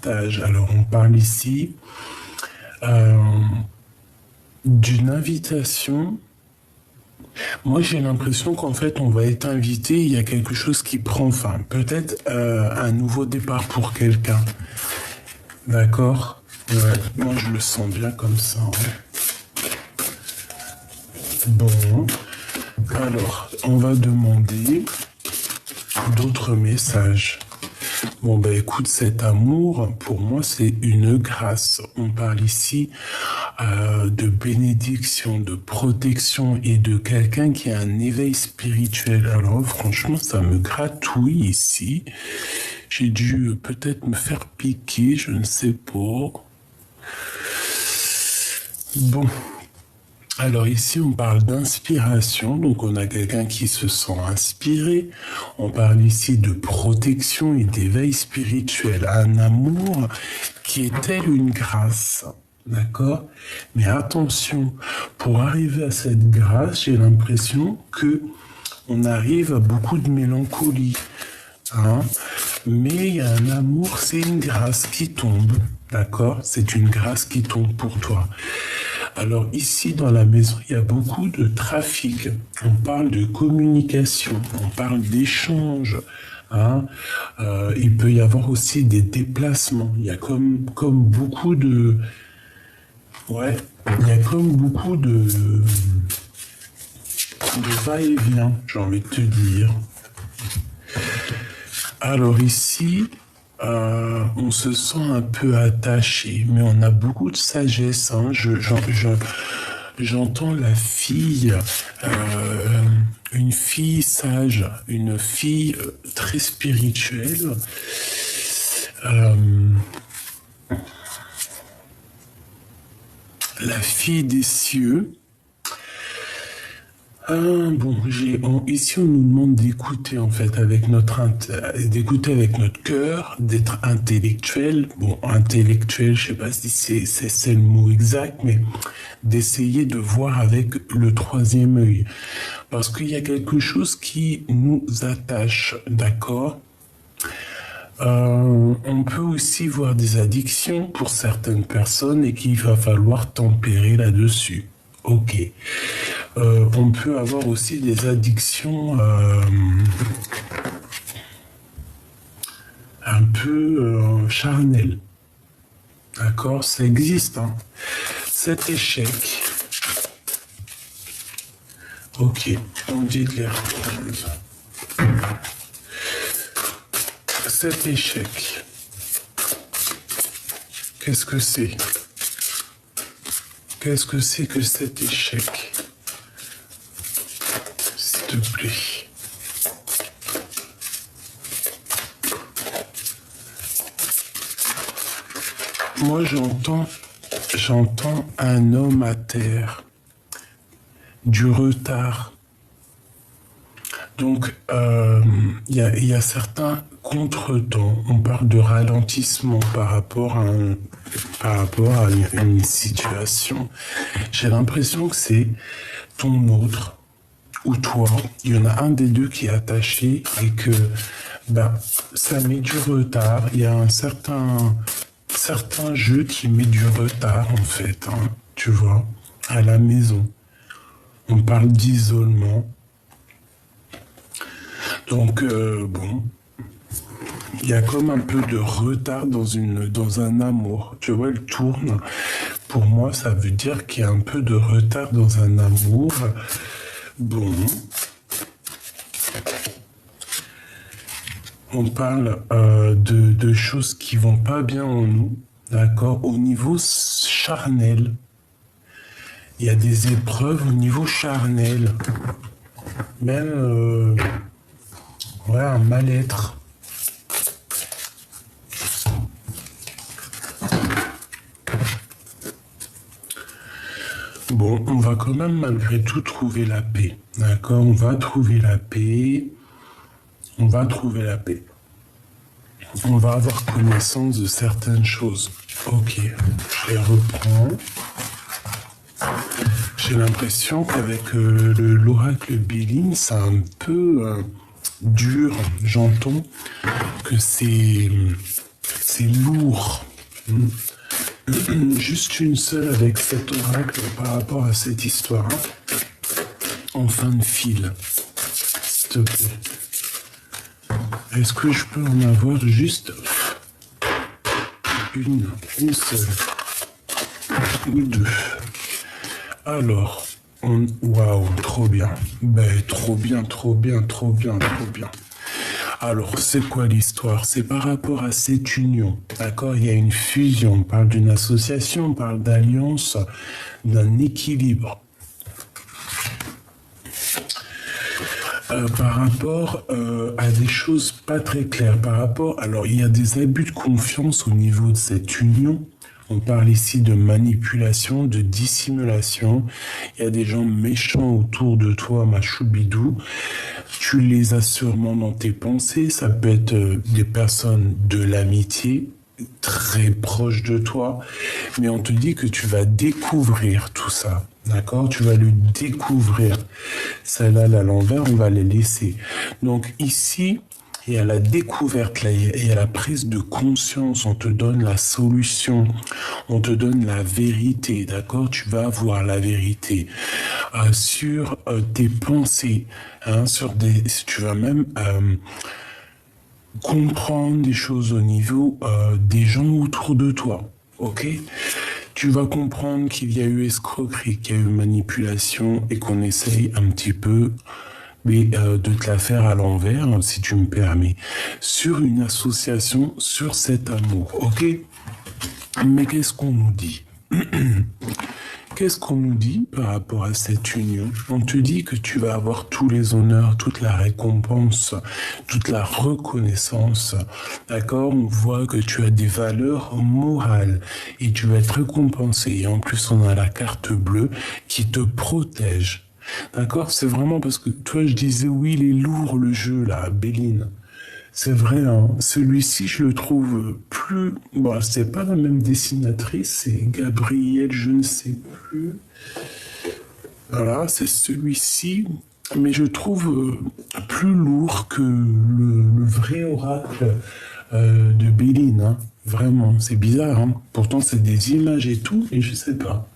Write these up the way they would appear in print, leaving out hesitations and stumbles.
Alors, on parle ici euh, d'une invitation. Moi, j'ai l'impression qu'en fait, on va être invité, il y a quelque chose qui prend fin. Peut-être un nouveau départ pour quelqu'un. D'accord? Ouais, moi, je le sens bien comme ça. Ouais. Bon, alors, on va demander d'autres messages. Bon, ben écoute, cet amour, pour moi, c'est une grâce. On parle ici de bénédiction, de protection et de quelqu'un qui a un éveil spirituel. Alors, franchement, ça me gratouille ici. J'ai dû peut-être me faire piquer, je ne sais pas. Bon. Alors ici, on parle d'inspiration, donc on a quelqu'un qui se sent inspiré. On parle ici de protection et d'éveil spirituel, un amour qui est tel une grâce, d'accord? Mais attention, pour arriver à cette grâce, j'ai l'impression que on arrive à beaucoup de mélancolie, hein? Mais il y a un amour, c'est une grâce qui tombe, d'accord? C'est une grâce qui tombe pour toi. Alors ici dans la maison, il y a beaucoup de trafic. On parle de communication, on parle d'échange. Hein. Il peut y avoir aussi des déplacements. Il y a comme beaucoup de... Ouais, il y a comme beaucoup de va-et-vient, j'ai envie de te dire. Alors ici, on se sent un peu attaché, mais on a beaucoup de sagesse. Hein. J'entends la fille, une fille sage, une fille très spirituelle. La fille des cieux. Bon, ici on nous demande d'écouter en fait d'écouter avec notre cœur, d'être intellectuel. Bon, intellectuel, je sais pas si c'est le mot exact, mais d'essayer de voir avec le troisième œil, parce qu'il y a quelque chose qui nous attache, d'accord? On peut aussi voir des addictions pour certaines personnes et qu'il va falloir tempérer là-dessus. Ok. On peut avoir aussi des addictions un peu charnelles. D'accord? Ça existe. Hein. Cet échec. Ok. On dit de l'air. Cet échec. Qu'est-ce que c'est? Qu'est-ce que c'est que cet échec? S'il te plaît. Moi, j'entends un homme à terre, du retard. Donc, il y a certains contretemps. On parle de ralentissement par rapport à une situation. J'ai l'impression que c'est ton autre ou toi. Il y en a un des deux qui est attaché et que ça met du retard. Il y a un certain jeu qui met du retard en fait. Hein, tu vois, à la maison. On parle d'isolement. Donc, bon, il y a comme un peu de retard dans un amour. Tu vois, elle tourne. Pour moi, ça veut dire qu'il y a un peu de retard dans un amour. Bon. On parle de choses qui vont pas bien en nous, d'accord? Au niveau charnel. Il y a des épreuves au niveau charnel. Même... ouais, un mal-être. Bon, on va quand même malgré tout trouver la paix. D'accord? On va trouver la paix. On va trouver la paix. On va avoir connaissance de certaines choses. Ok, je les reprends. J'ai l'impression qu'avec l'oracle Béline, c'est un peu dur. J'entends que c'est c'est lourd. Juste une seule avec cet oracle par rapport à cette histoire. En fin de fil. S'il te plaît. Est-ce que je peux en avoir juste une seule ou deux? Alors, waouh, trop bien. Ben, trop bien, trop bien, trop bien, trop bien. Alors, c'est quoi l'histoire? C'est par rapport à cette union, d'accord? Il y a une fusion, on parle d'une association, on parle d'alliance, d'un équilibre. Par rapport à des choses pas très claires, alors il y a des abus de confiance au niveau de cette union. On parle ici de manipulation, de dissimulation. Il y a des gens méchants autour de toi, ma choubidou. Tu les as sûrement dans tes pensées. Ça peut être des personnes de l'amitié, très proches de toi. Mais on te dit que tu vas découvrir tout ça. D'accord? Tu vas le découvrir. Celle-là, à l'envers, on va les laisser. Donc ici, il y a la découverte, là, il y a la prise de conscience, on te donne la solution, on te donne la vérité, d'accord? Tu vas avoir la vérité sur tes pensées, hein, tu vas même comprendre des choses au niveau des gens autour de toi, ok? Tu vas comprendre qu'il y a eu escroquerie, qu'il y a eu manipulation et qu'on essaye un petit peu de te la faire à l'envers, si tu me permets, sur une association, sur cet amour, ok? Mais qu'est-ce qu'on nous dit? Qu'est-ce qu'on nous dit par rapport à cette union? On te dit que tu vas avoir tous les honneurs, toute la récompense, toute la reconnaissance, d'accord? On voit que tu as des valeurs morales et tu vas être récompensé. Et en plus, on a la carte bleue qui te protège. D'accord? C'est vraiment parce que toi, je disais, oui, il est lourd le jeu, là, Béline. C'est vrai, hein. Celui-ci, je le trouve plus... Bon, c'est pas la même dessinatrice, c'est Gabrielle, je ne sais plus. Voilà, c'est celui-ci, mais je trouve plus lourd que le vrai oracle de Béline, hein. Vraiment, c'est bizarre, hein. Pourtant, c'est des images et tout, et je sais pas.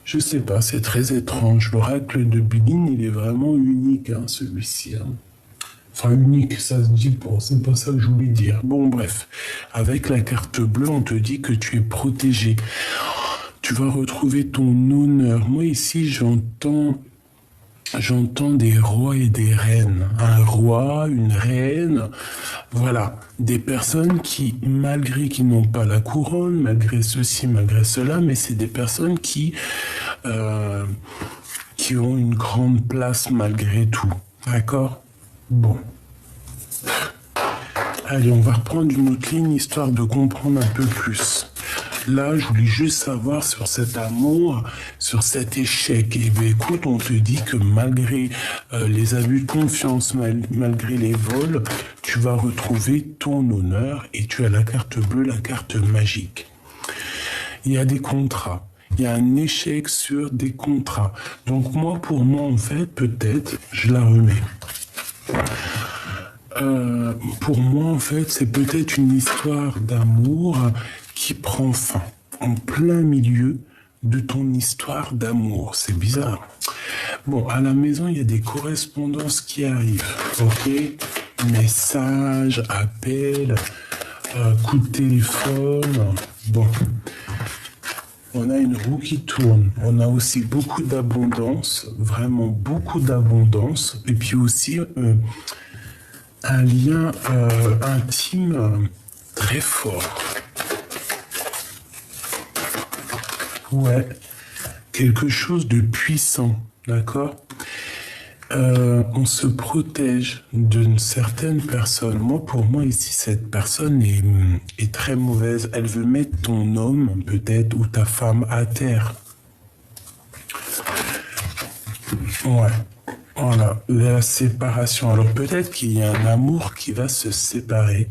Je sais pas, c'est très étrange. L'oracle de Béline, il est vraiment unique, hein, celui-ci. Hein. Enfin, unique, ça se dit pas, c'est pas ça que je voulais dire. Bon, bref. Avec la carte bleue, on te dit que tu es protégé. Tu vas retrouver ton honneur. Moi, ici, j'entends des rois et des reines. Un roi, une reine, voilà. Des personnes qui, malgré qu'ils n'ont pas la couronne, malgré ceci, malgré cela, mais c'est des personnes qui ont une grande place malgré tout. D'accord? Bon. Allez, on va reprendre une autre ligne, histoire de comprendre un peu plus. Là, je voulais juste savoir sur cet amour, sur cet échec. Et bien, écoute, on te dit que malgré les abus de confiance, malgré les vols, tu vas retrouver ton honneur et tu as la carte bleue, la carte magique. Il y a des contrats. Il y a un échec sur des contrats. Donc pour moi, en fait, peut-être, je la remets. Pour moi, en fait, c'est peut-être une histoire d'amour qui prend fin en plein milieu de ton histoire d'amour. C'est bizarre. Bon, à la maison, il y a des correspondances qui arrivent. Ok? Messages, appels, coups de téléphone. Bon. On a une roue qui tourne. On a aussi beaucoup d'abondance, vraiment beaucoup d'abondance. Et puis aussi un lien intime très fort. Ouais, quelque chose de puissant, d'accord? On se protège d'une certaine personne. Pour moi, ici, cette personne est très mauvaise. Elle veut mettre ton homme, peut-être, ou ta femme à terre. Ouais. Voilà, la séparation. Alors peut-être qu'il y a un amour qui va se séparer.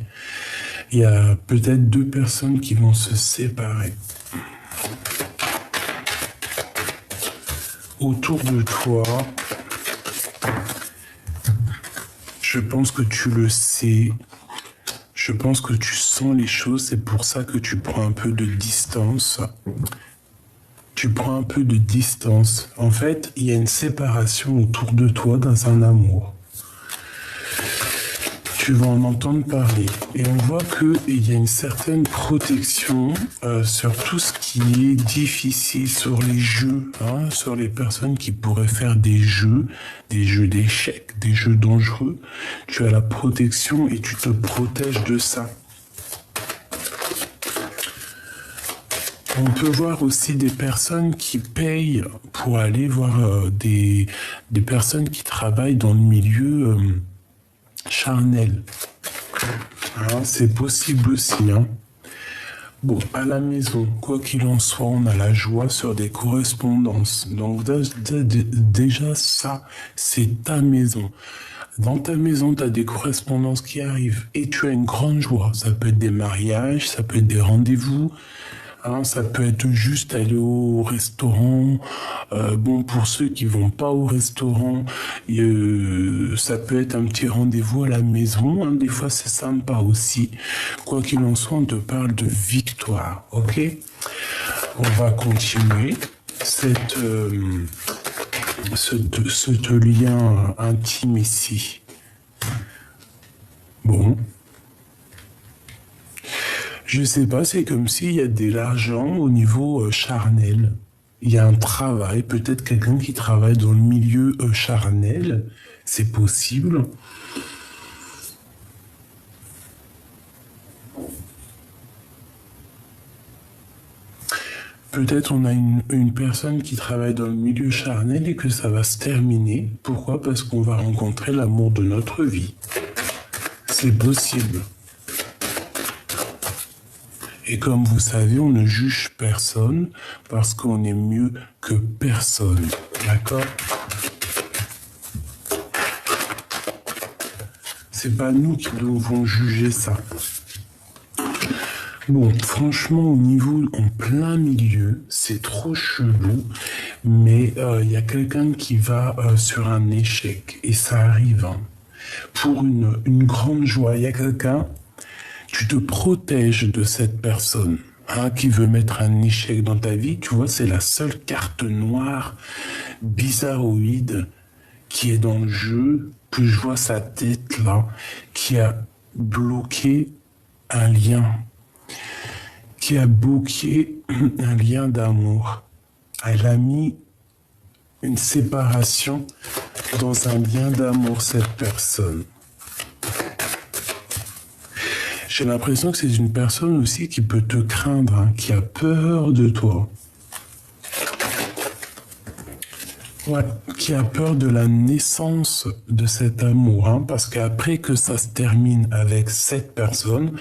Il y a peut-être deux personnes qui vont se séparer. Autour de toi, je pense que tu le sais. Je pense que tu sens les choses, c'est pour ça que tu prends un peu de distance. Tu prends un peu de distance. En fait, il y a une séparation autour de toi dans un amour. Tu vas en entendre parler. Et on voit qu'il y a une certaine protection sur tout ce qui est difficile, sur les jeux, hein, sur les personnes qui pourraient faire des jeux d'échecs, des jeux dangereux. Tu as la protection et tu te protèges de ça. On peut voir aussi des personnes qui payent pour aller voir des personnes qui travaillent dans le milieu charnel. Hein, c'est possible aussi. Hein. Bon, à la maison, quoi qu'il en soit, on a la joie sur des correspondances. Donc déjà, ça, c'est ta maison. Dans ta maison, tu as des correspondances qui arrivent et tu as une grande joie. Ça peut être des mariages, ça peut être des rendez-vous. Hein, ça peut être juste aller au restaurant. Bon, pour ceux qui vont pas au restaurant, ça peut être un petit rendez-vous à la maison. Hein, des fois, c'est sympa aussi. Quoi qu'il en soit, on te parle de victoire. Ok ? On va continuer ce lien intime ici. Bon. Je sais pas, c'est comme s'il y a de l'argent au niveau charnel. Il y a un travail, peut-être quelqu'un qui travaille dans le milieu charnel, c'est possible. Peut-être on a une personne qui travaille dans le milieu charnel et que ça va se terminer. Pourquoi ? Parce qu'on va rencontrer l'amour de notre vie. C'est possible. Et comme vous savez, on ne juge personne parce qu'on est mieux que personne. D'accord ? C'est pas nous qui devons juger ça. Bon, franchement, au niveau, en plein milieu, c'est trop chelou, mais il y a quelqu'un qui va sur un échec, et ça arrive, hein, pour une grande joie. Il y a quelqu'un, tu te protèges de cette personne hein, qui veut mettre un échec dans ta vie. Tu vois, c'est la seule carte noire, bizarroïde, qui est dans le jeu, que je vois sa tête là, qui a bloqué un lien. Qui a bloqué un lien d'amour. Elle a mis une séparation dans un lien d'amour, cette personne. J'ai l'impression que c'est une personne aussi qui peut te craindre, hein, qui a peur de toi. Ouais, qui a peur de la naissance de cet amour, hein, parce qu'après que ça se termine avec cette personne,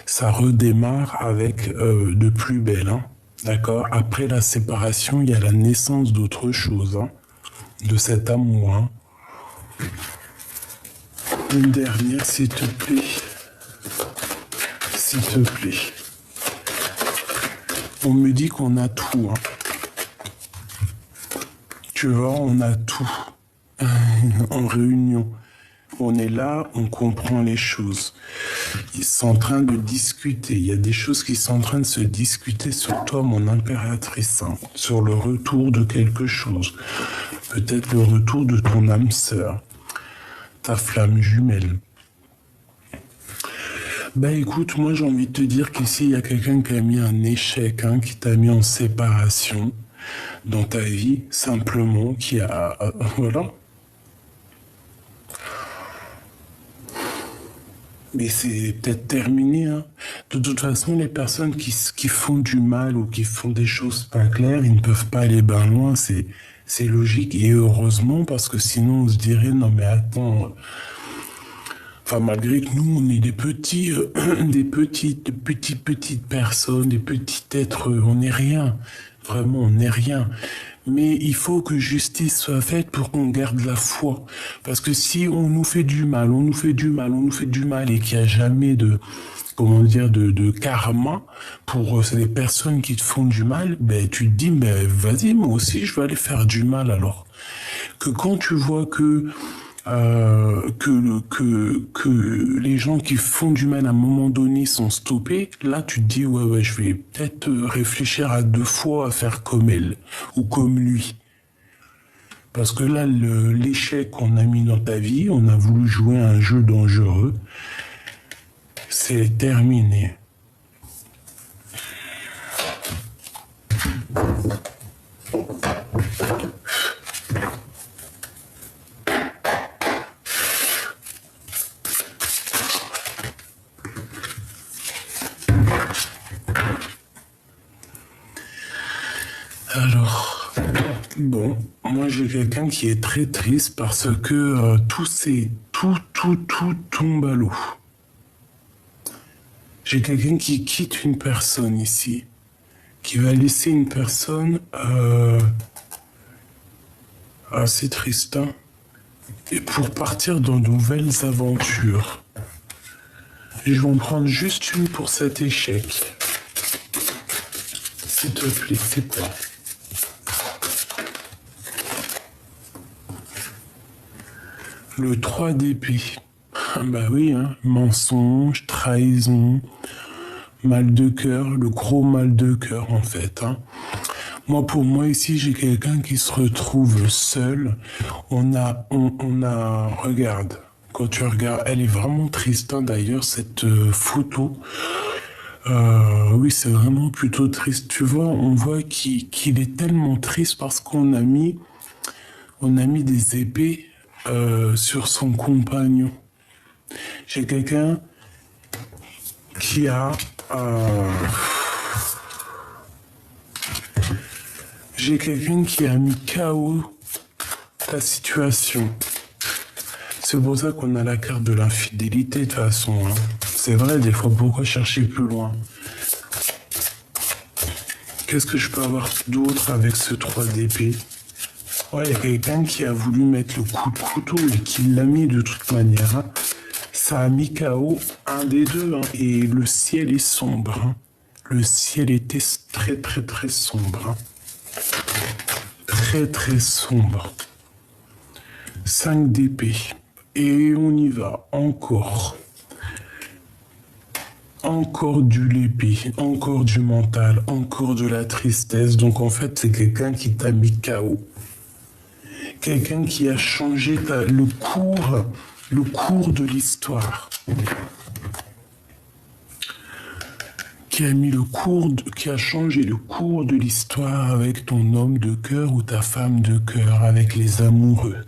ça redémarre avec de plus belle, hein, d'accord ? Après la séparation, il y a la naissance d'autre chose, hein, de cet amour. Hein. Une dernière, s'il te plaît. S'il te plaît. On me dit qu'on a tout, hein. Tu vois, on a tout en réunion. On est là, on comprend les choses. Ils sont en train de discuter. Il y a des choses qui sont en train de se discuter sur toi, mon impératrice, hein, sur le retour de quelque chose. Peut-être le retour de ton âme sœur, ta flamme jumelle. Ben écoute, moi j'ai envie de te dire qu'ici, il y a quelqu'un qui a mis un échec, hein, qui t'a mis en séparation dans ta vie, simplement, qui a... voilà. Mais c'est peut-être terminé. Hein. De toute façon, les personnes qui font du mal ou qui font des choses pas claires, ils ne peuvent pas aller bien loin. C'est logique. Et heureusement, parce que sinon, on se dirait, non mais attends... Enfin, malgré que nous, on est des petites personnes, des petits êtres, on n'est rien. Vraiment, on n'est rien. Mais il faut que justice soit faite pour qu'on garde la foi. Parce que si on nous fait du mal, on nous fait du mal et qu'il n'y a jamais de, comment dire, de karma pour les personnes qui te font du mal, ben, tu te dis, ben, vas-y, moi aussi, je vais aller faire du mal alors. Que quand tu vois que que les gens qui font du mal à un moment donné sont stoppés, là tu te dis ouais, je vais peut-être réfléchir à 2 fois à faire comme elle ou comme lui. Parce que là, l'échec qu'on a mis dans ta vie, on a voulu jouer à un jeu dangereux, c'est terminé. Alors, bon, moi j'ai quelqu'un qui est très triste parce que tout tombe à l'eau. J'ai quelqu'un qui quitte une personne ici, qui va laisser une personne assez triste, hein, et pour partir dans de nouvelles aventures. Je vais en prendre juste une pour cet échec. S'il te plaît, c'est pas. Le 3 d'épée. Bah oui, hein. Mensonge, trahison, mal de cœur, le gros mal de cœur en fait. Hein. Pour moi ici, j'ai quelqu'un qui se retrouve seul. Regarde, quand tu regardes, elle est vraiment triste hein, d'ailleurs cette photo. Oui, c'est vraiment plutôt triste. Tu vois, on voit qu'il est tellement triste parce on a mis des épées sur son compagnon. J'ai quelqu'un qui a... J'ai quelqu'un qui a mis KO ta situation. C'est pour ça qu'on a la carte de l'infidélité de toute façon. Hein. C'est vrai, des fois, pourquoi chercher plus loin? Qu'est-ce que je peux avoir d'autre avec ce 3 d'épée? Ouais, il y a quelqu'un qui a voulu mettre le coup de couteau et qui l'a mis de toute manière. Hein. Ça a mis KO un des deux. Hein. Et le ciel est sombre. Hein. Le ciel était très très très sombre. Hein. Très très sombre. 5 d'épée. Et on y va. Encore. Encore du l'épée. Encore du mental. Encore de la tristesse. Donc en fait, c'est quelqu'un qui t'a mis KO. Quelqu'un qui a changé le cours de l'histoire. Qui a changé le cours de l'histoire avec ton homme de cœur ou ta femme de cœur, avec les amoureux.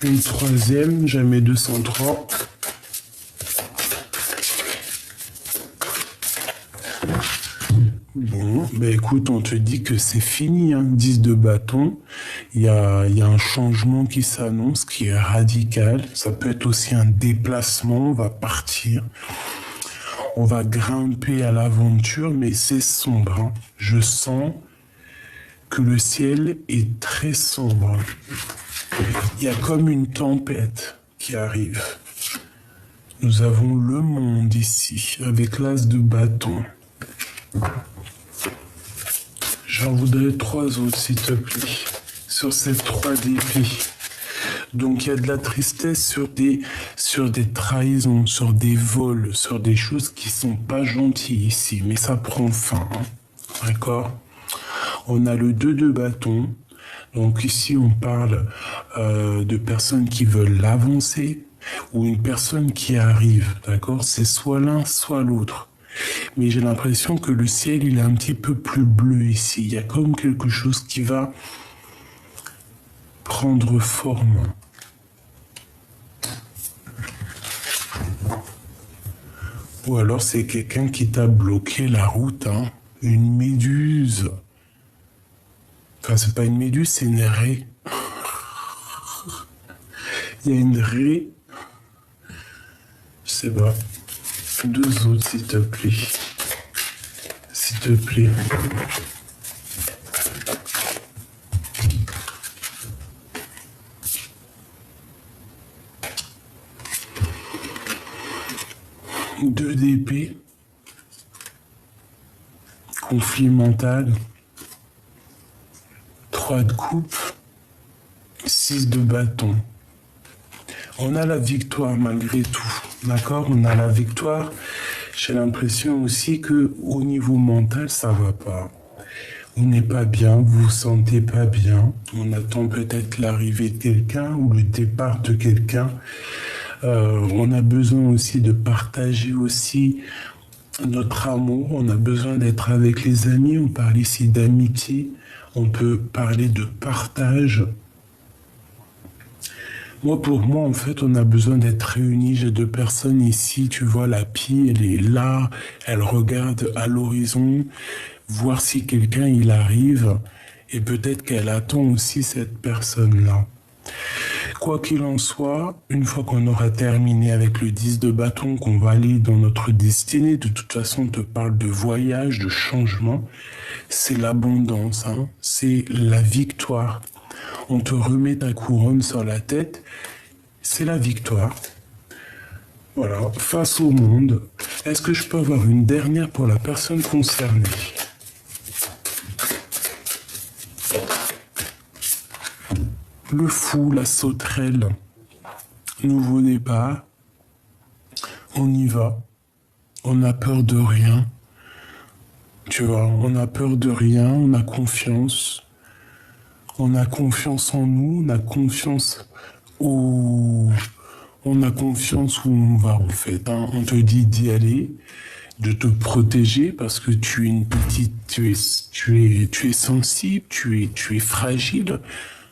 Une troisième, jamais 203. Bon, ben écoute, on te dit que c'est fini, hein. 10 de bâton. Il y a un changement qui s'annonce, qui est radical. Ça peut être aussi un déplacement, on va partir. On va grimper à l'aventure, mais c'est sombre. Hein. Je sens que le ciel est très sombre. Il y a comme une tempête qui arrive. Nous avons le monde ici, avec l'as de bâton. J'en voudrais 3 autres, s'il te plaît, sur ces 3 d'épée. Donc il y a de la tristesse sur des trahisons, sur des vols, sur des choses qui sont pas gentilles ici, mais ça prend fin. Hein. D'accord? On a le 2 de bâton. Donc ici on parle de personnes qui veulent avancer ou une personne qui arrive. D'accord? C'est soit l'un, soit l'autre. Mais j'ai l'impression que le ciel, il est un petit peu plus bleu ici. Il y a comme quelque chose qui va prendre forme. Ou alors c'est quelqu'un qui t'a bloqué la route, hein. Une méduse. Enfin, c'est pas une méduse, c'est une raie. Il y a une raie. Je sais pas. 2 autres, s'il te plaît. S'il te plaît. Deux d'épée. Conflit mental. 3 de coupe, 6 de bâton. On a la victoire malgré tout, d'accord? On a la victoire. J'ai l'impression aussi que au niveau mental, ça va pas. Vous n'êtes pas bien, vous vous sentez pas bien. On attend peut-être l'arrivée de quelqu'un ou le départ de quelqu'un. On a besoin aussi de partager aussi notre amour. On a besoin d'être avec les amis. On parle ici d'amitié. On peut parler de partage. Pour moi, en fait, on a besoin d'être réunis. J'ai 2 personnes ici. Tu vois, la pie, elle est là. Elle regarde à l'horizon, voir si quelqu'un, il arrive. Et peut-être qu'elle attend aussi cette personne-là. Quoi qu'il en soit, une fois qu'on aura terminé avec le 10 de bâton, qu'on va aller dans notre destinée, de toute façon, on te parle de voyage, de changement. C'est l'abondance, hein. C'est la victoire. On te remet ta couronne sur la tête, c'est la victoire. Voilà, face au monde. Est-ce que je peux avoir une dernière pour la personne concernée? Le fou, la sauterelle. Nouveau départ. On y va. On n'a peur de rien. Tu vois, on n'a peur de rien, on a confiance. On a confiance en nous, on a confiance où on va en fait, hein. On te dit d'y aller, de te protéger parce que tu es une petite, tu es sensible, tu es fragile,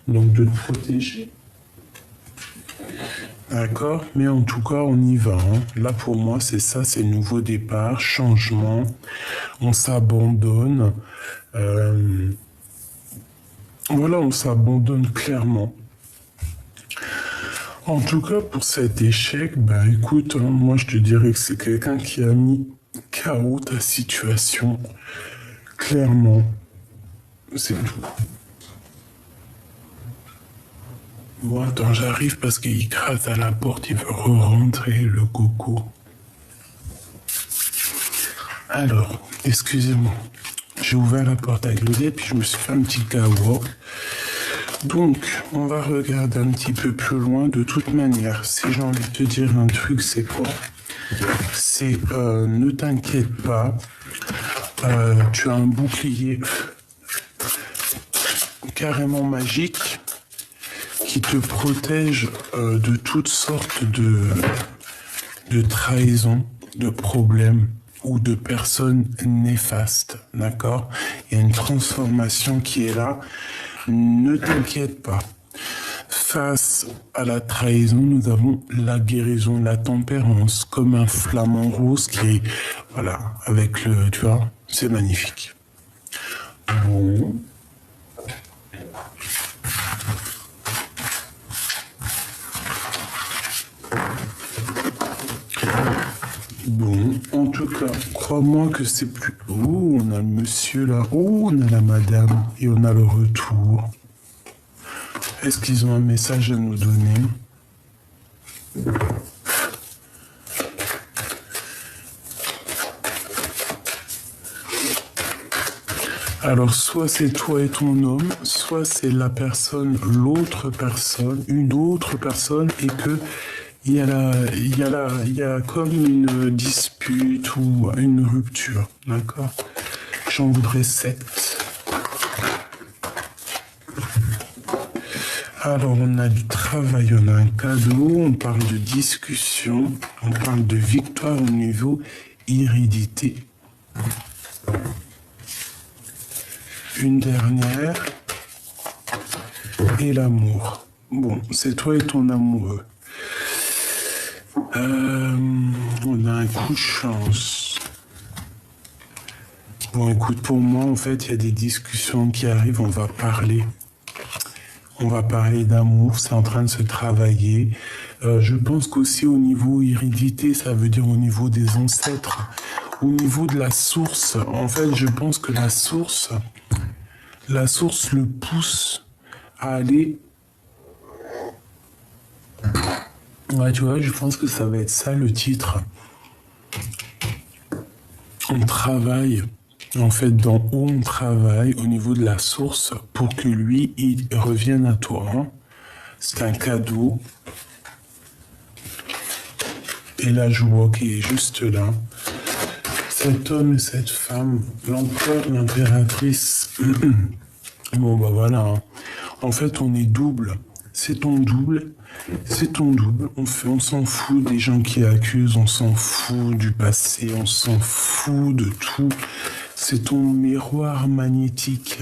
donc de te protéger. D'accord, mais en tout cas on y va, hein. Là pour moi c'est ça, c'est nouveau départ, changement, on s'abandonne. Voilà, on s'abandonne clairement. En tout cas, pour cet échec, écoute, hein, moi je te dirais que c'est quelqu'un qui a mis KO ta situation. Clairement. C'est tout. Bon, attends, j'arrive parce qu'il gratte à la porte, il veut re-rentrer, le coco. Alors, excusez-moi. J'ai ouvert la porte avec le dé, puis je me suis fait un petit KO. Donc, on va regarder un petit peu plus loin. De toute manière, si j'ai envie de te dire un truc, c'est quoi? C'est ne t'inquiète pas. Tu as un bouclier carrément magique qui te protège de toutes sortes de trahisons, de problèmes ou de personnes néfastes, d'accord? Il y a une transformation qui est là. Ne t'inquiète pas. Face à la trahison, nous avons la guérison, la tempérance, comme un flamant rose qui est, voilà, avec le, tu vois, c'est magnifique. Bon. Bon, en tout cas, crois-moi que c'est plus... Oh, on a le monsieur là. Oh, on a la madame. Et on a le retour. Est-ce qu'ils ont un message à nous donner? Alors, soit c'est toi et ton homme, soit c'est la personne, l'autre personne, une autre personne, et que il y a comme une dispute ou une rupture, d'accord? J'en voudrais 7. Alors, on a du travail, on a un cadeau, on parle de discussion, on parle de victoire au niveau hérédité. Une dernière, et l'amour. Bon, c'est toi et ton amoureux. On a un coup de chance. Bon, écoute, pour moi, en fait, il y a des discussions qui arrivent, on va parler. On va parler d'amour, c'est en train de se travailler. Je pense qu'aussi au niveau hérédité, ça veut dire au niveau des ancêtres, au niveau de la source. En fait, je pense que la source le pousse à aller... Ouais, tu vois, je pense que ça va être ça le titre. On travaille En fait, dans où on travaille au niveau de la source pour que lui, il revienne à toi. Hein. C'est un cadeau. Et la joie qui est juste là. Cet homme et cette femme, l'empereur, l'impératrice. Bon, bah voilà. Hein. En fait, on est double. C'est ton double. C'est ton double. On s'en fout des gens qui accusent. On s'en fout du passé. On s'en fout de tout. C'est ton miroir magnétique.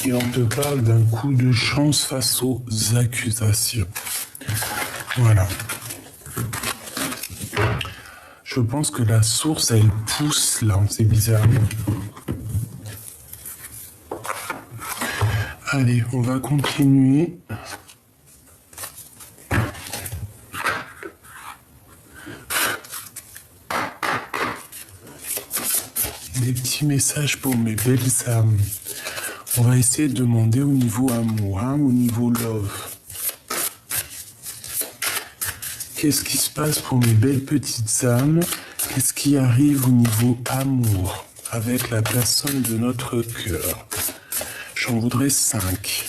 Et on te parle d'un coup de chance face aux accusations. Voilà. Je pense que la source, elle pousse là. C'est bizarre. Allez, on va continuer. Des petits messages pour mes belles âmes. On va essayer de demander au niveau amour, hein, au niveau love. Qu'est-ce qui se passe pour mes belles petites âmes? Qu'est-ce qui arrive au niveau amour avec la personne de notre cœur? J'en voudrais 5.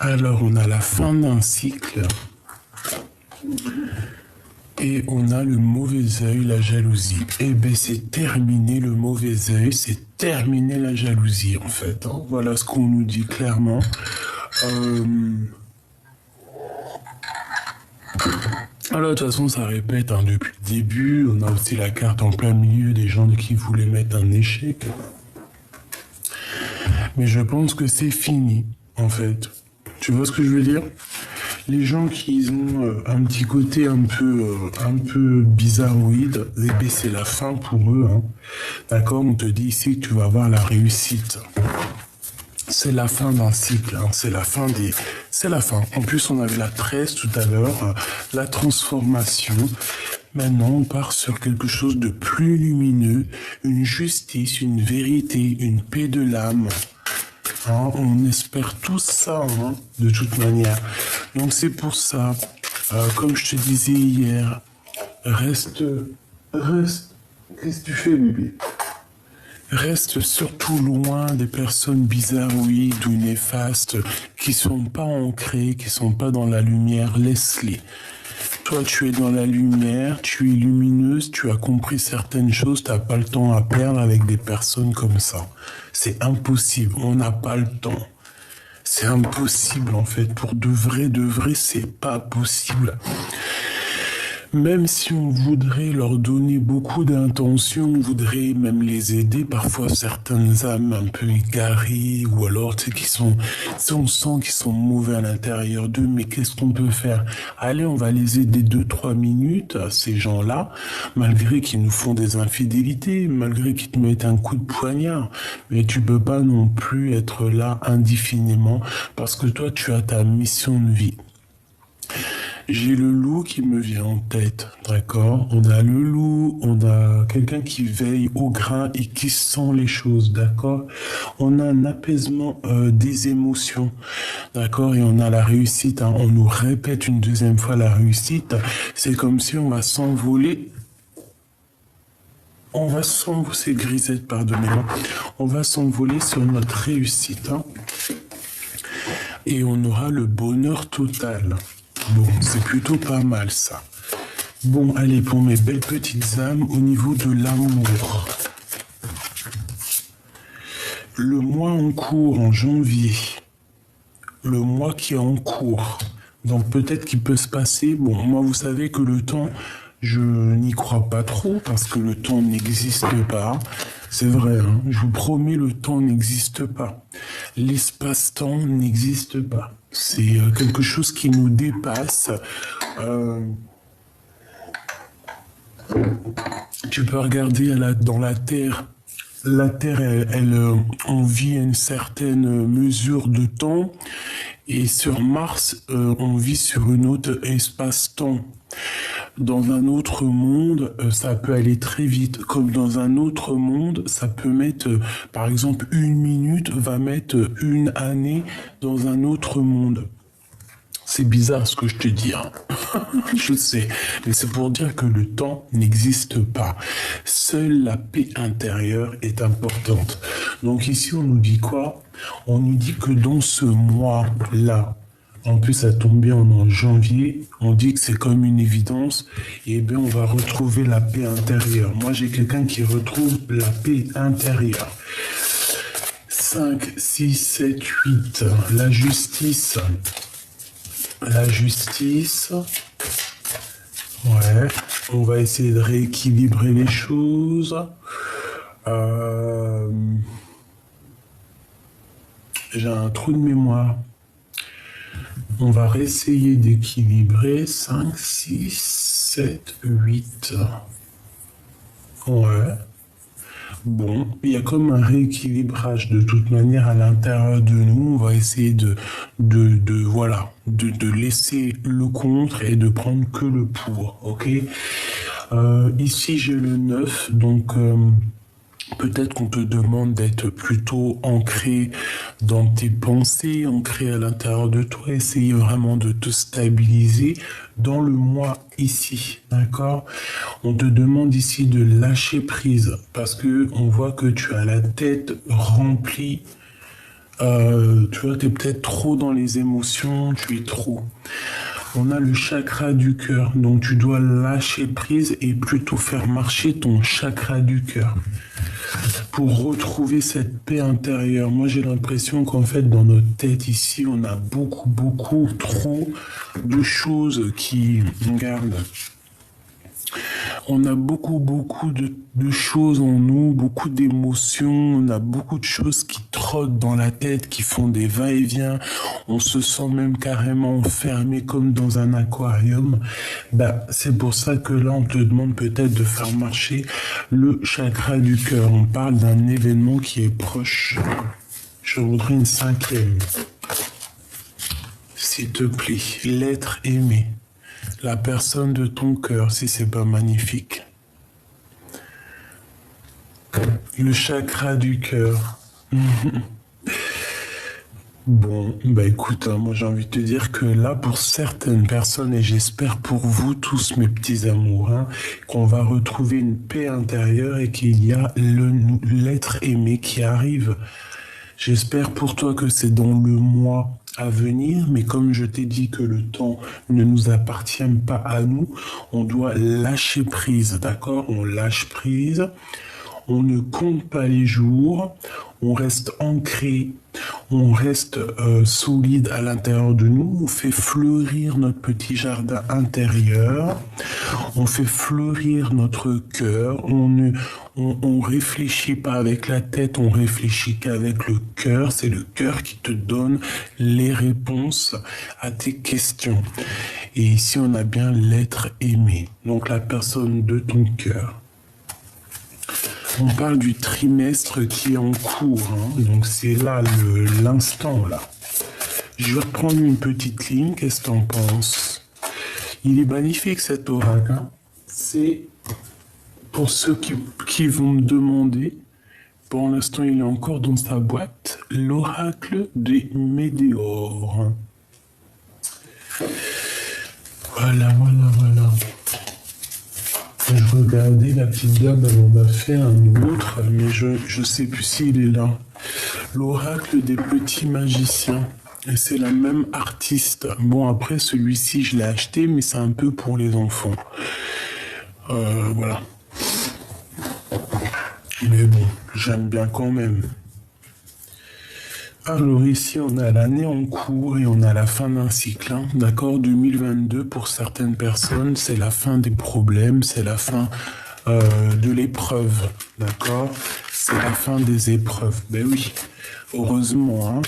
Alors, on a la fin d'un cycle. Et on a le mauvais œil, la jalousie. Eh bien, c'est terminé le mauvais œil, c'est terminé la jalousie, en fait. Hein. Voilà ce qu'on nous dit clairement. Alors, de toute façon, ça répète hein, depuis le début. On a aussi la carte en plein milieu des gens qui voulaient mettre un échec. Mais je pense que c'est fini, en fait. Tu vois ce que je veux dire? Les gens qui ont un petit côté un peu bizarroïde, eh bien, c'est la fin pour eux. Hein. D'accord? On te dit ici que tu vas avoir la réussite. C'est la fin d'un cycle, hein. C'est la fin des... C'est la fin. En plus, on avait la 13 tout à l'heure, la transformation. Maintenant, on part sur quelque chose de plus lumineux, une justice, une vérité, une paix de l'âme. Hein, on espère tout ça, hein, de toute manière. Donc c'est pour ça, comme je te disais hier, reste. Qu'est-ce que tu fais, bébé? Reste surtout loin des personnes bizarroïdes ou néfastes qui sont pas ancrées, qui sont pas dans la lumière. Laisse-les. Toi, tu es dans la lumière, tu es lumineuse, tu as compris certaines choses, tu n'as pas le temps à perdre avec des personnes comme ça. C'est impossible, on n'a pas le temps. C'est impossible en fait, pour de vrai, c'est pas possible. Même si on voudrait leur donner beaucoup d'intention, on voudrait même les aider, parfois certaines âmes un peu égarées, ou alors tu sais, on sent qu'ils sont mauvais à l'intérieur d'eux, mais qu'est-ce qu'on peut faire? Allez, on va les aider 2-3 minutes, ces gens-là, malgré qu'ils nous font des infidélités, malgré qu'ils te mettent un coup de poignard, mais tu peux pas non plus être là indéfiniment, parce que toi, tu as ta mission de vie. J'ai le loup qui me vient en tête, d'accord? On a le loup, on a quelqu'un qui veille au grain et qui sent les choses, d'accord? On a un apaisement des émotions, d'accord? Et on a la réussite, hein. On nous répète une deuxième fois la réussite. C'est comme si on va s'envoler. On va s'envoler, c'est grisette, pardonnez-moi. On va s'envoler sur notre réussite, hein. Et on aura le bonheur total. Bon, c'est plutôt pas mal ça. Bon, allez, pour mes belles petites âmes, au niveau de l'amour. Le mois en cours, en janvier. Le mois qui est en cours. Donc peut-être qu'il peut se passer... Bon, moi, vous savez que le temps, je n'y crois pas trop, parce que le temps n'existe pas. C'est vrai, hein, je vous promets, le temps n'existe pas. L'espace-temps n'existe pas. C'est quelque chose qui nous dépasse. Tu peux regarder dans la Terre la Terre, on vit à une certaine mesure de temps, et sur Mars, on vit sur une autre espace-temps. Dans un autre monde, ça peut aller très vite. Comme dans un autre monde, ça peut mettre, par exemple, 1 minute va mettre 1 année dans un autre monde. C'est bizarre ce que je te dis, hein. Je sais, mais c'est pour dire que le temps n'existe pas. Seule la paix intérieure est importante. Donc ici, on nous dit quoi? On nous dit que dans ce mois-là, en plus ça tombe bien, on est en janvier, on dit que c'est comme une évidence, et bien on va retrouver la paix intérieure. Moi, j'ai quelqu'un qui retrouve la paix intérieure. 5, 6, 7, 8, la justice. La justice, ouais, on va essayer de rééquilibrer les choses. J'ai un trou de mémoire. On va réessayer d'équilibrer 5, 6, 7, 8. Ouais. Bon, il y a comme un rééquilibrage de toute manière à l'intérieur de nous. On va essayer de laisser le contre et de prendre que le pour, ok? Ici, j'ai le 9, donc peut-être qu'on te demande d'être plutôt ancré dans tes pensées, ancré à l'intérieur de toi, essayer vraiment de te stabiliser dans le moi ici, d'accord? On te demande ici de lâcher prise parce que on voit que tu as la tête remplie. Tu vois, tu es peut-être trop dans les émotions, tu es trop. On a le chakra du cœur, donc tu dois lâcher prise et plutôt faire marcher ton chakra du cœur pour retrouver cette paix intérieure. Moi, j'ai l'impression qu'en fait, dans notre tête ici, on a beaucoup trop de choses qui regardent. On a beaucoup de choses en nous, beaucoup d'émotions, on a beaucoup de choses qui trottent dans la tête, qui font des va-et-vient. On se sent même carrément enfermé comme dans un aquarium. C'est pour ça que là, on te demande peut-être de faire marcher le chakra du cœur. On parle d'un événement qui est proche. Je voudrais une 5e. S'il te plaît, l'être aimé. La personne de ton cœur, si c'est pas magnifique. Le chakra du cœur. Bon, écoute, moi j'ai envie de te dire que là, pour certaines personnes, et j'espère pour vous tous, mes petits amours, qu'on va retrouver une paix intérieure et qu'il y a l'être aimé qui arrive. J'espère pour toi que c'est dans le mois à venir, mais comme je t'ai dit que le temps ne nous appartient pas à nous, on doit lâcher prise, d'accord? On lâche prise, on ne compte pas les jours, on reste ancré, on reste solide à l'intérieur de nous, on fait fleurir notre petit jardin intérieur, on fait fleurir notre cœur, on réfléchit pas avec la tête, on réfléchit qu'avec le cœur, c'est le cœur qui te donne les réponses à tes questions. Et ici on a bien l'être aimé, donc la personne de ton cœur. On parle du trimestre qui est en cours, donc c'est là l'instant là. Je vais reprendre une petite ligne, qu'est-ce que t'en penses? Il est magnifique cet oracle, C'est pour ceux qui vont me demander, pour l'instant il est encore dans sa boîte, l'oracle des météores. Voilà. Je regardais, la petite dame, elle en a fait un autre, mais je sais plus s'il est là. L'oracle des petits magiciens. Et c'est la même artiste. Bon, après, celui-ci, je l'ai acheté, mais c'est un peu pour les enfants. Voilà. Mais bon, j'aime bien quand même. Alors ici, on a l'année en cours et on a la fin d'un cycle. D'accord, 2022, pour certaines personnes, c'est la fin des problèmes, c'est la fin de l'épreuve. D'accord, c'est la fin des épreuves. Ben oui, heureusement.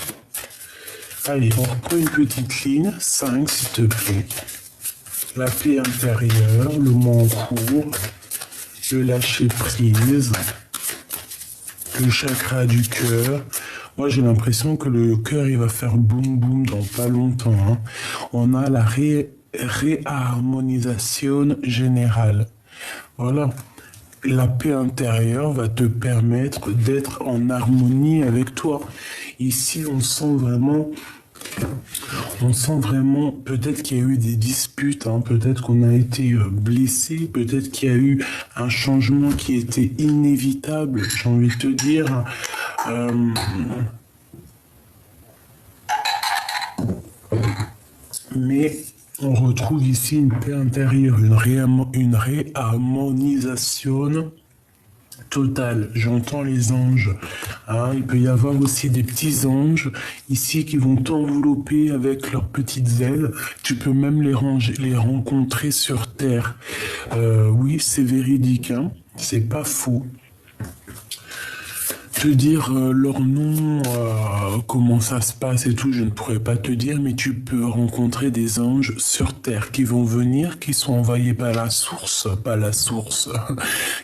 Allez, on reprend une petite ligne. 5, s'il te plaît. La paix intérieure, le mot en cours, le lâcher prise. le chakra du cœur. Moi, j'ai l'impression que le cœur, il va faire boum boum dans pas longtemps, hein. On a la réharmonisation générale. Voilà. La paix intérieure va te permettre d'être en harmonie avec toi. Ici, on sent vraiment, peut-être qu'il y a eu des disputes, hein, peut-être qu'on a été blessé, peut-être qu'il y a eu un changement qui était inévitable, j'ai envie de te dire. Euh, mais on retrouve ici une paix intérieure, une réharmonisation totale. J'entends les anges, hein. Il peut y avoir aussi des petits anges ici qui vont t'envelopper avec leurs petites ailes. Tu peux même les rencontrer sur Terre. Oui, c'est véridique, hein. C'est pas faux. Te dire leur nom, comment ça se passe et tout, je ne pourrais pas te dire, mais tu peux rencontrer des anges sur Terre qui vont venir, qui sont envoyés par la source, pas la source,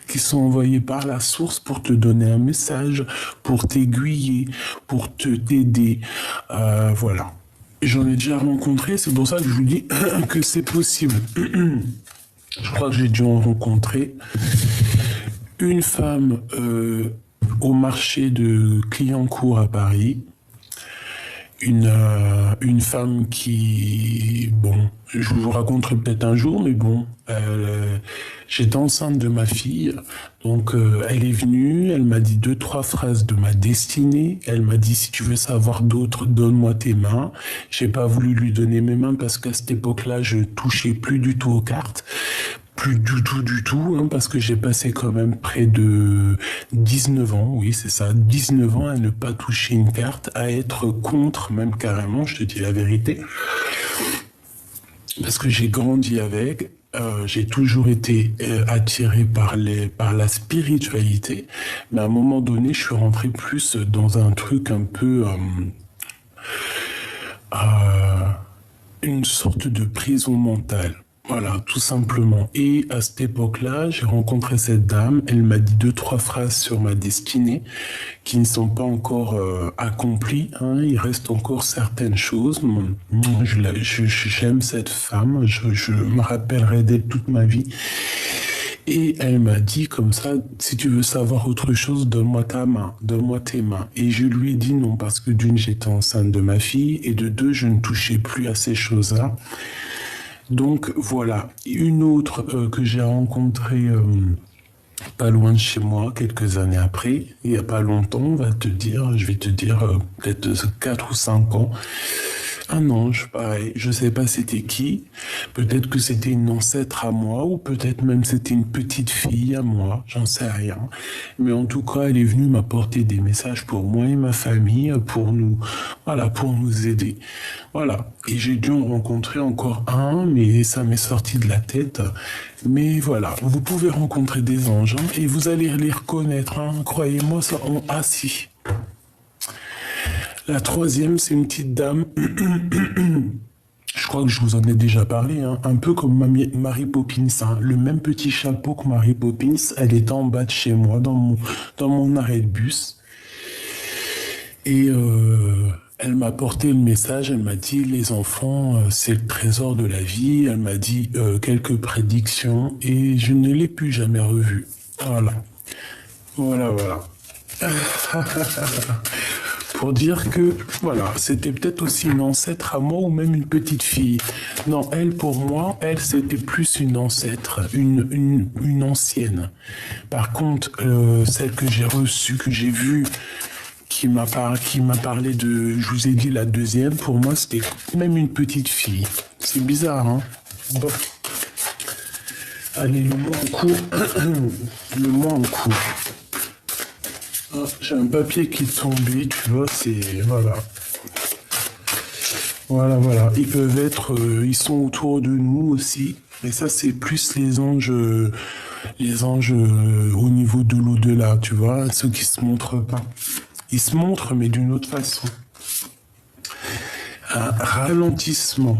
qui sont envoyés par la source pour te donner un message, pour t'aiguiller, pour t'aider, voilà. J'en ai déjà rencontré, c'est pour ça que je vous dis que c'est possible. Je crois que j'ai dû en rencontrer une femme au marché de Clignancourt à Paris. Une femme qui, bon, je vous raconterai peut-être un jour, mais bon, j'étais enceinte de ma fille, donc elle est venue, elle m'a dit 2-3 phrases de ma destinée, elle m'a dit si tu veux savoir d'autres, donne-moi tes mains. J'ai pas voulu lui donner mes mains parce qu'à cette époque-là, je touchais plus du tout aux cartes. Plus du tout, hein, parce que j'ai passé quand même près de 19 ans, oui c'est ça, 19 ans à ne pas toucher une carte, à être contre, même carrément, je te dis la vérité, parce que j'ai grandi avec, j'ai toujours été attiré par la spiritualité, mais à un moment donné, je suis rentré plus dans un truc un peu... une sorte de prison mentale. Voilà, tout simplement. Et à cette époque-là, j'ai rencontré cette dame. Elle m'a dit 2-3 phrases sur ma destinée qui ne sont pas encore accomplies, hein. Il reste encore certaines choses. J'aime cette femme. Je me rappellerai d'elle toute ma vie. Et elle m'a dit comme ça, si tu veux savoir autre chose, donne-moi ta main, donne-moi tes mains. Et je lui ai dit non, parce que d'une, j'étais enceinte de ma fille, et de deux, je ne touchais plus à ces choses-là. Donc voilà, une autre que j'ai rencontrée pas loin de chez moi, quelques années après, il n'y a pas longtemps, je vais te dire peut-être 4 ou 5 ans, un ange, pareil, je sais pas c'était qui, peut-être que c'était une ancêtre à moi, ou peut-être même c'était une petite fille à moi, j'en sais rien. Mais en tout cas, elle est venue m'apporter des messages pour moi et ma famille, pour nous aider. Voilà. Et j'ai dû en rencontrer encore un, mais ça m'est sorti de la tête. Mais voilà, vous pouvez rencontrer des anges, hein, et vous allez les reconnaître, hein, croyez-moi, ça, ah si. La troisième, c'est une petite dame. Je crois que je vous en ai déjà parlé, hein. Un peu comme Mary Poppins, hein. Le même petit chapeau que Mary Poppins, elle était en bas de chez moi, dans mon arrêt de bus. Et elle m'a porté le message, elle m'a dit, les enfants, c'est le trésor de la vie. Elle m'a dit quelques prédictions et je ne l'ai plus jamais revue. Voilà. Voilà. Pour dire que, voilà, c'était peut-être aussi une ancêtre à moi ou même une petite fille. Non, elle, pour moi, c'était plus une ancêtre, une ancienne. Par contre, celle que j'ai reçue, que j'ai vue, qui m'a parlé de, je vous ai dit la deuxième, pour moi, c'était même une petite fille. C'est bizarre, hein? Bon. Allez, le mois en cours. Le mois en cours. Ah, j'ai un papier qui est tombé, tu vois, c'est... Voilà. Voilà. Ils peuvent être... ils sont autour de nous aussi. Et ça, c'est plus les anges au niveau de l'au-delà, tu vois, ceux qui se montrent pas. Ils se montrent, mais d'une autre façon. Un ralentissement.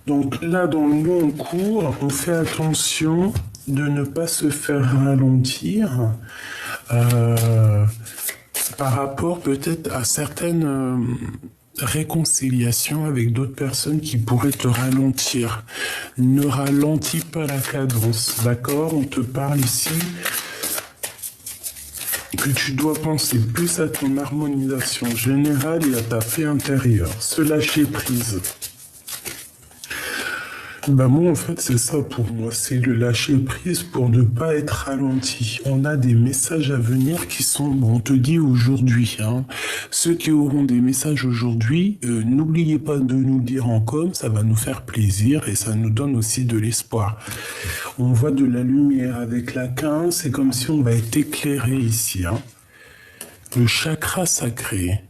Donc là, dans le mois en cours, on fait attention de ne pas se faire ralentir. euh, par rapport peut-être à certaines réconciliations avec d'autres personnes qui pourraient te ralentir. Ne ralentis pas la cadence, d'accord? On te parle ici que tu dois penser plus à ton harmonisation générale et à ta paix intérieure. Se lâcher prise. Bah moi en fait c'est ça pour moi, c'est le lâcher prise pour ne pas être ralenti. On a des messages à venir qui sont, bon, on te dit aujourd'hui, hein. Ceux qui auront des messages aujourd'hui, n'oubliez pas de nous le dire en com, ça va nous faire plaisir et ça nous donne aussi de l'espoir. On voit de la lumière avec la 15, c'est comme si on va être éclairé ici, hein. Le chakra sacré.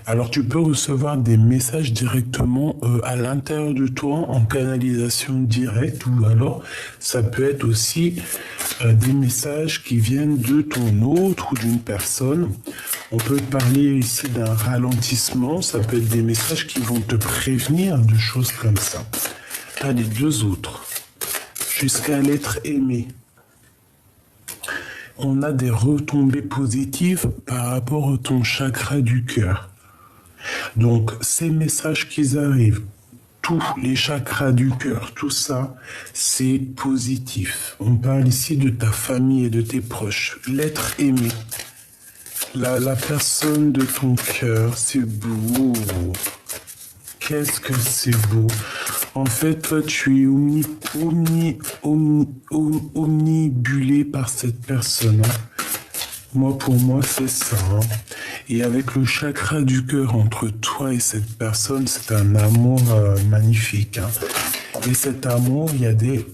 Alors tu peux recevoir des messages directement à l'intérieur de toi en canalisation directe ou alors ça peut être aussi des messages qui viennent de ton autre ou d'une personne. On peut parler ici d'un ralentissement, ça peut être des messages qui vont te prévenir de choses comme ça. Allez, deux autres. Jusqu'à l'être aimé. On a des retombées positives par rapport à ton chakra du cœur. Donc, ces messages qui arrivent, tous les chakras du cœur, tout ça, c'est positif. On parle ici de ta famille et de tes proches. L'être aimé, la personne de ton cœur, c'est beau. Qu'est-ce que c'est beau. En fait, toi, tu es omnibulé par cette personne. Hein. Moi, pour moi, c'est ça. Hein. Et avec le chakra du cœur entre toi et cette personne, c'est un amour magnifique. Hein. Et cet amour, il y a des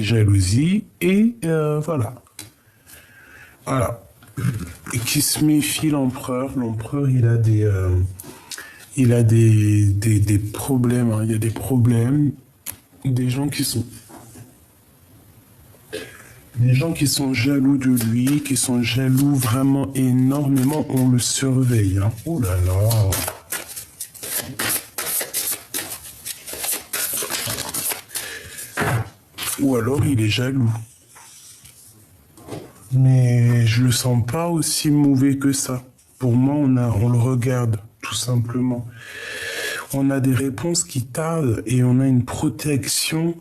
jalousies et voilà. Voilà. Et qui se méfie l'empereur. L'empereur, il a des problèmes. Hein. Il y a des problèmes. Des gens qui sont jaloux de lui, qui sont jaloux vraiment énormément, on le surveille. Hein. Oh là là. Ou alors il est jaloux. Mais je le sens pas aussi mauvais que ça. Pour moi, on le regarde, tout simplement. On a des réponses qui tardent et on a une protection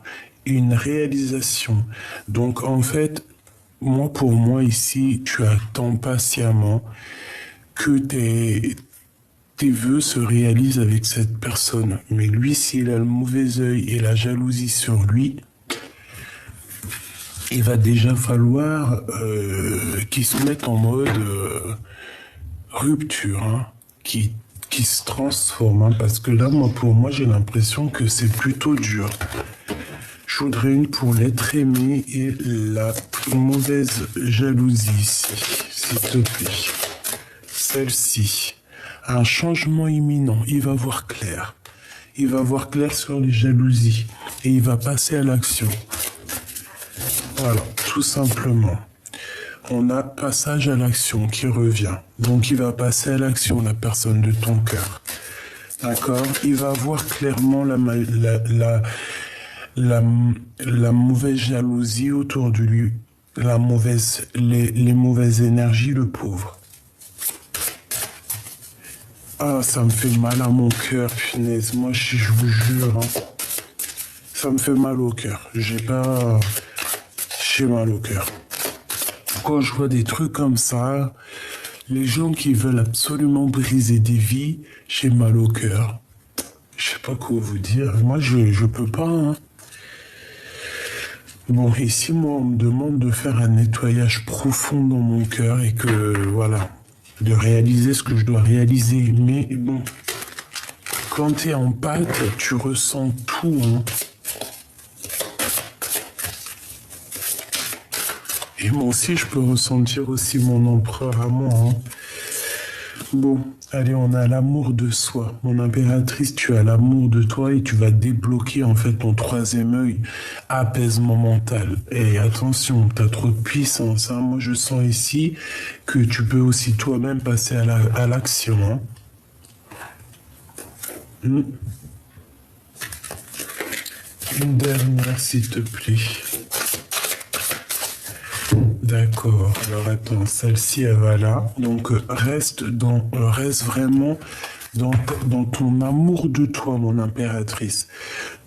et une réalisation. Donc, en fait, pour moi, ici, tu attends patiemment que tes vœux se réalisent avec cette personne. Mais lui, s'il a le mauvais œil et la jalousie sur lui, il va déjà falloir qu'il se mette en mode rupture, hein, qui se transforme. Hein, parce que là, pour moi, j'ai l'impression que c'est plutôt dur. Je voudrais une pour l'être aimé et la mauvaise jalousie ici, s'il te plaît. Celle-ci. Un changement imminent. Il va voir clair. Il va voir clair sur les jalousies. Et il va passer à l'action. Voilà, tout simplement. On a passage à l'action qui revient. Donc il va passer à l'action, la personne de ton cœur. D'accord? Il va voir clairement la mauvaise jalousie autour de lui. Les mauvaises énergies, le pauvre. Ah, ça me fait mal à mon cœur, punaise. Moi, je vous jure, hein. Ça me fait mal au cœur. J'ai mal au cœur. Quand je vois des trucs comme ça, les gens qui veulent absolument briser des vies, j'ai mal au cœur. Je sais pas quoi vous dire. Moi, je peux pas. Hein. Bon, ici, moi, on me demande de faire un nettoyage profond dans mon cœur et que, voilà, de réaliser ce que je dois réaliser. Mais bon, quand tu es en pâte, tu ressens tout. Hein. Et moi aussi, je peux ressentir aussi mon empereur à moi. Hein. Bon, allez, on a l'amour de soi. Mon impératrice, tu as l'amour de toi et tu vas débloquer en fait ton troisième œil, apaisement mental. Et attention, tu as trop de puissance. Hein. Moi, je sens ici que tu peux aussi toi-même passer à l'action. Hein. Une dernière, s'il te plaît. D'accord. Alors attends, celle-ci, elle va là. Donc reste vraiment dans ton amour de toi, mon impératrice.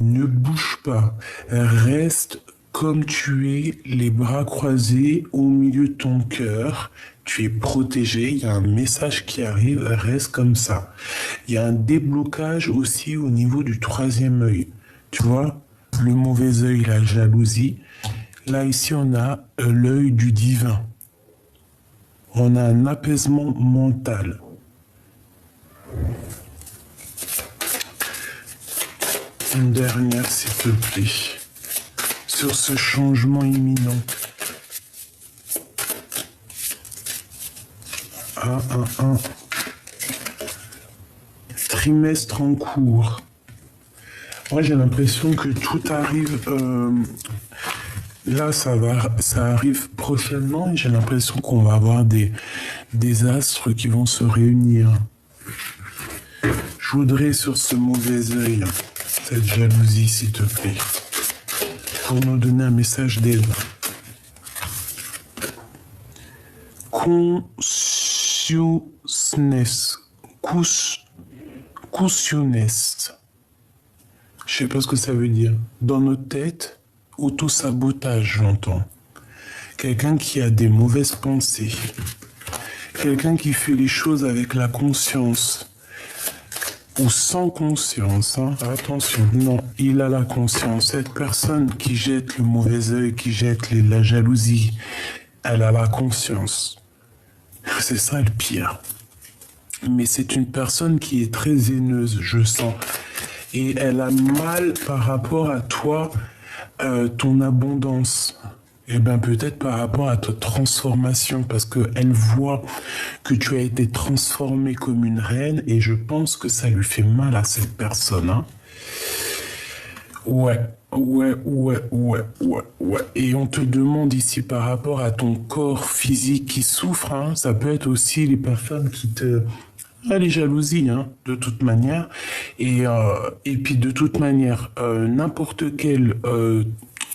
Ne bouge pas. Reste comme tu es, les bras croisés au milieu de ton cœur. Tu es protégé. Il y a un message qui arrive. Reste comme ça. Il y a un déblocage aussi au niveau du troisième œil. Tu vois, le mauvais œil, la jalousie. Là, ici, on a l'œil du divin. On a un apaisement mental. Une dernière, s'il te plaît. Sur ce changement imminent. Un trimestre en cours. Moi, j'ai l'impression que tout arrive... Là, ça arrive prochainement et j'ai l'impression qu'on va avoir des astres qui vont se réunir. Je voudrais sur ce mauvais œil, cette jalousie, s'il te plaît, pour nous donner un message d'aide. Consciousness. Consciousness. Je sais pas ce que ça veut dire. Dans notre tête, auto-sabotage, j'entends. Quelqu'un qui a des mauvaises pensées. Quelqu'un qui fait les choses avec la conscience. Ou sans conscience, hein. Attention, non, il a la conscience. Cette personne qui jette le mauvais œil, qui jette la jalousie, elle a la conscience. C'est ça le pire. Mais c'est une personne qui est très haineuse, je sens. Et elle a mal par rapport à toi, ton abondance. Eh bien, peut-être par rapport à ta transformation, parce qu'elle voit que tu as été transformé comme une reine, et je pense que ça lui fait mal à cette personne, hein. Ouais. Et on te demande ici par rapport à ton corps physique qui souffre, hein, ça peut être aussi les personnes qui te... Ah, les jalousies, hein, de toute manière. Et puis de toute manière, n'importe quel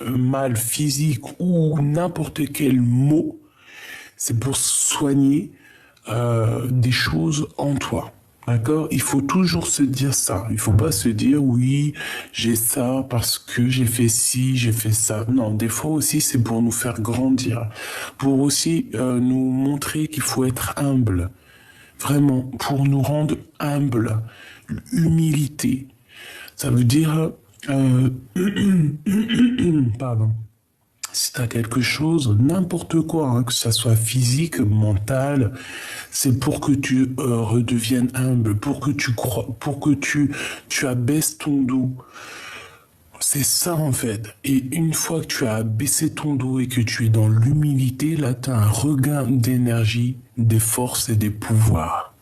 mal physique ou n'importe quel mot, c'est pour soigner des choses en toi. D'accord? Il faut toujours se dire ça. Il faut pas se dire oui, j'ai ça parce que j'ai fait ci, j'ai fait ça. Non, des fois aussi c'est pour nous faire grandir, pour aussi nous montrer qu'il faut être humble. Vraiment, pour nous rendre humbles. Humilité. Ça veut dire... pardon. Si tu as quelque chose, n'importe quoi, hein, que ça soit physique, mental, c'est pour que tu redeviennes humble, pour que tu crois, pour que tu abaisses ton dos. C'est ça en fait. Et une fois que tu as baissé ton dos et que tu es dans l'humilité, là tu as un regain d'énergie, des forces et des pouvoirs.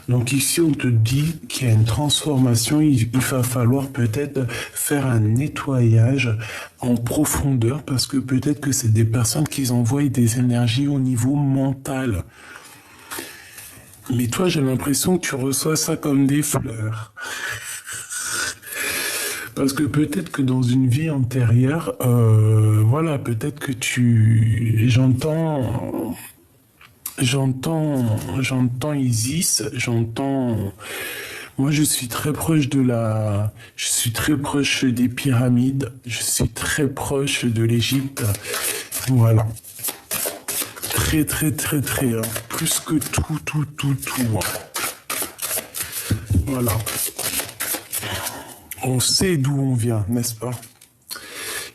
Donc ici on te dit qu'il y a une transformation, il va falloir peut-être faire un nettoyage en profondeur parce que peut-être que c'est des personnes qui envoient des énergies au niveau mental. Mais toi j'ai l'impression que tu reçois ça comme des fleurs. Parce que peut-être que dans une vie antérieure, voilà, peut-être que j'entends Isis, moi je suis très proche des pyramides, je suis très proche de l'Égypte, voilà. Très, hein. Plus que tout. Hein. Voilà. On sait d'où on vient, n'est-ce pas?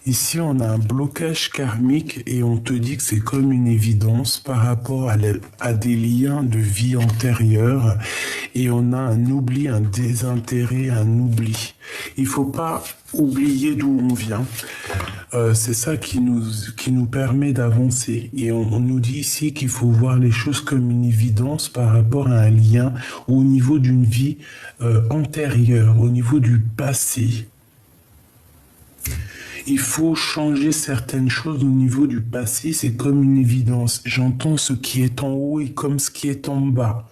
Ici, on a un blocage karmique et on te dit que c'est comme une évidence par rapport à des liens de vie antérieure et on a un oubli, un désintérêt, un oubli. Il faut pas oublier d'où on vient. C'est ça qui nous permet d'avancer. Et on nous dit ici qu'il faut voir les choses comme une évidence par rapport à un lien au niveau d'une vie antérieure, au niveau du passé. Il faut changer certaines choses au niveau du passé, c'est comme une évidence. J'entends ce qui est en haut et comme ce qui est en bas.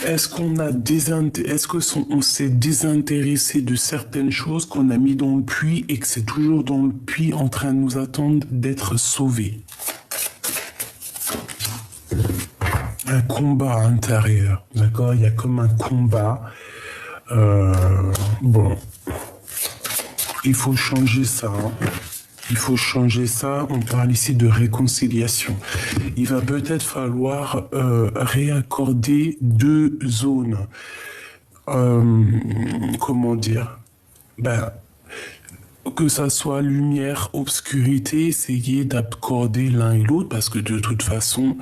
On s'est désintéressé de certaines choses qu'on a mis dans le puits et que c'est toujours dans le puits en train de nous attendre d'être sauvés? Un combat intérieur, d'accord? Il y a comme un combat. Bon, il faut changer ça. Hein. Il faut changer ça. On parle ici de réconciliation. Il va peut-être falloir réaccorder deux zones. Comment dire? Ben, que ça soit lumière, obscurité, essayer d'accorder l'un et l'autre, parce que de toute façon,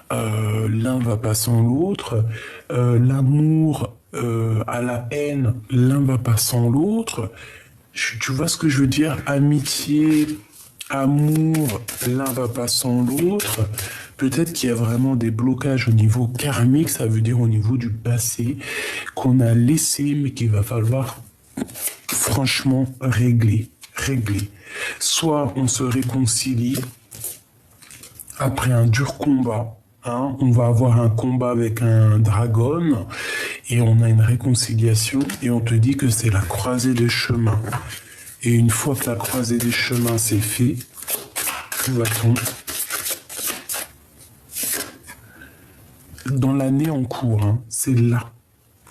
l'un va pas sans l'autre. L'amour à la haine, l'un va pas sans l'autre. Tu vois ce que je veux dire? Amitié, amour, l'un va pas sans l'autre. Peut-être qu'il y a vraiment des blocages au niveau karmique, ça veut dire au niveau du passé, qu'on a laissé, mais qu'il va falloir franchement régler. Soit on se réconcilie après un dur combat, hein, on va avoir un combat avec un dragon et on a une réconciliation et on te dit que c'est la croisée des chemins. Et une fois que la croisée des chemins c'est fait, où va-t-on? Dans l'année en cours, hein, c'est là.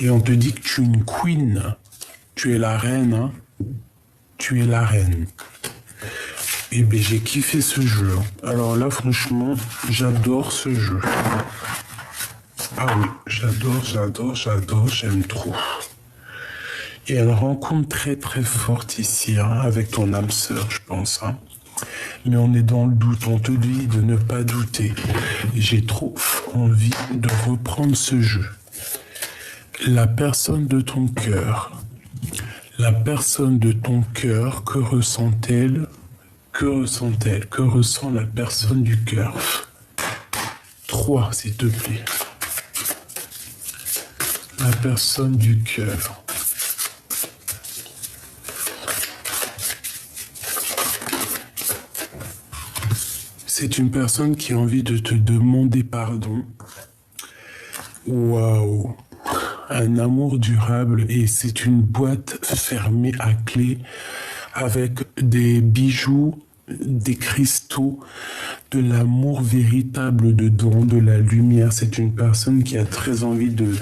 Et on te dit que tu es une queen. Tu es la reine, hein. Tu es la reine. Et bien, j'ai kiffé ce jeu. Alors là, franchement, j'adore ce jeu. Ah oui, j'adore, j'aime trop. Il y a une rencontre très très forte ici, hein, avec ton âme sœur, je pense. Hein. Mais on est dans le doute, on te dit de ne pas douter. J'ai trop envie de reprendre ce jeu. La personne de ton cœur. La personne de ton cœur, que ressent-elle? Que ressent-elle? Que ressent la personne du cœur? 3, s'il te plaît. La personne du cœur. C'est une personne qui a envie de te demander pardon. Waouh! Un amour durable et c'est une boîte fermée à clé avec des bijoux, des cristaux, de l'amour véritable dedans, de la lumière. C'est une personne qui a très envie de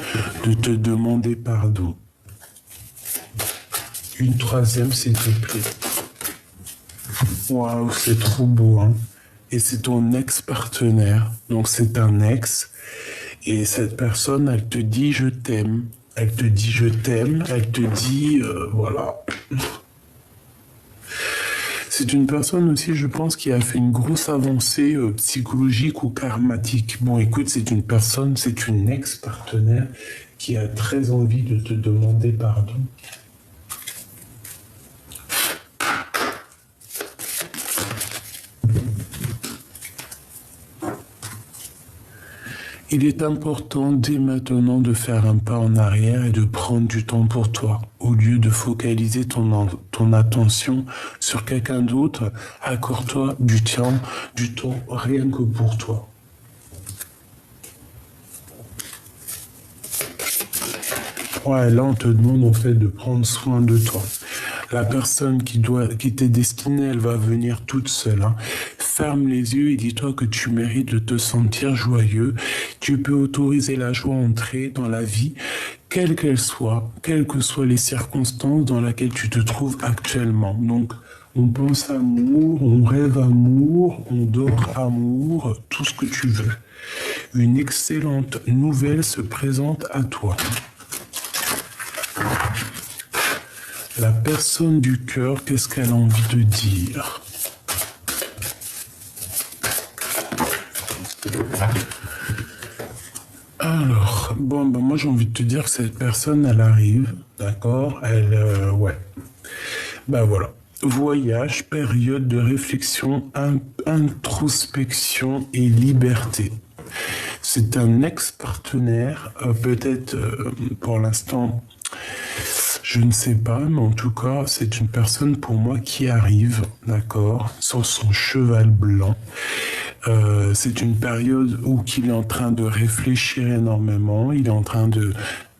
te demander pardon. Une troisième, s'il te plaît. Waouh, c'est trop beau, hein. Et c'est ton ex-partenaire. Donc c'est un ex. Et cette personne, elle te dit je t'aime. Elle te dit je t'aime. Elle te dit voilà. C'est une personne aussi, je pense, qui a fait une grosse avancée psychologique ou karmatique. Bon, écoute, c'est une personne, c'est une ex-partenaire qui a très envie de te demander pardon. Il est important dès maintenant de faire un pas en arrière et de prendre du temps pour toi. Au lieu de focaliser ton attention sur quelqu'un d'autre, accorde-toi du temps rien que pour toi. Ouais, là on te demande en fait de prendre soin de toi. La personne qui t'est destinée, elle va venir toute seule. Hein. Ferme les yeux et dis-toi que tu mérites de te sentir joyeux. Tu peux autoriser la joie à entrer dans la vie, quelle qu'elle soit, quelles que soient les circonstances dans lesquelles tu te trouves actuellement. Donc, on pense amour, on rêve amour, on dort amour, tout ce que tu veux. Une excellente nouvelle se présente à toi. La personne du cœur, qu'est-ce qu'elle a envie de dire? Alors, bon, ben moi j'ai envie de te dire que cette personne, elle arrive, d'accord? Ouais. Ben voilà. Voyage, période de réflexion, introspection et liberté. C'est un ex-partenaire, peut-être pour l'instant... Je ne sais pas, mais en tout cas, c'est une personne pour moi qui arrive, d'accord, sur son cheval blanc. C'est une période où il est en train de réfléchir énormément, il est en train de,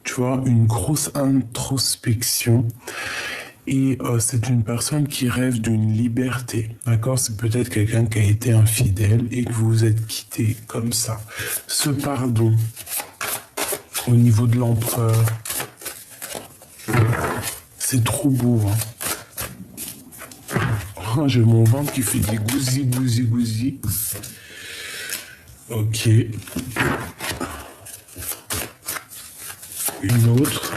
tu vois, une grosse introspection. Et c'est une personne qui rêve d'une liberté, d'accord? C'est peut-être quelqu'un qui a été infidèle et que vous vous êtes quitté comme ça. Ce pardon, au niveau de l'empereur, c'est trop beau, hein. Oh, j'ai mon ventre qui fait des gousi, gousi, gousi. Ok. Une autre.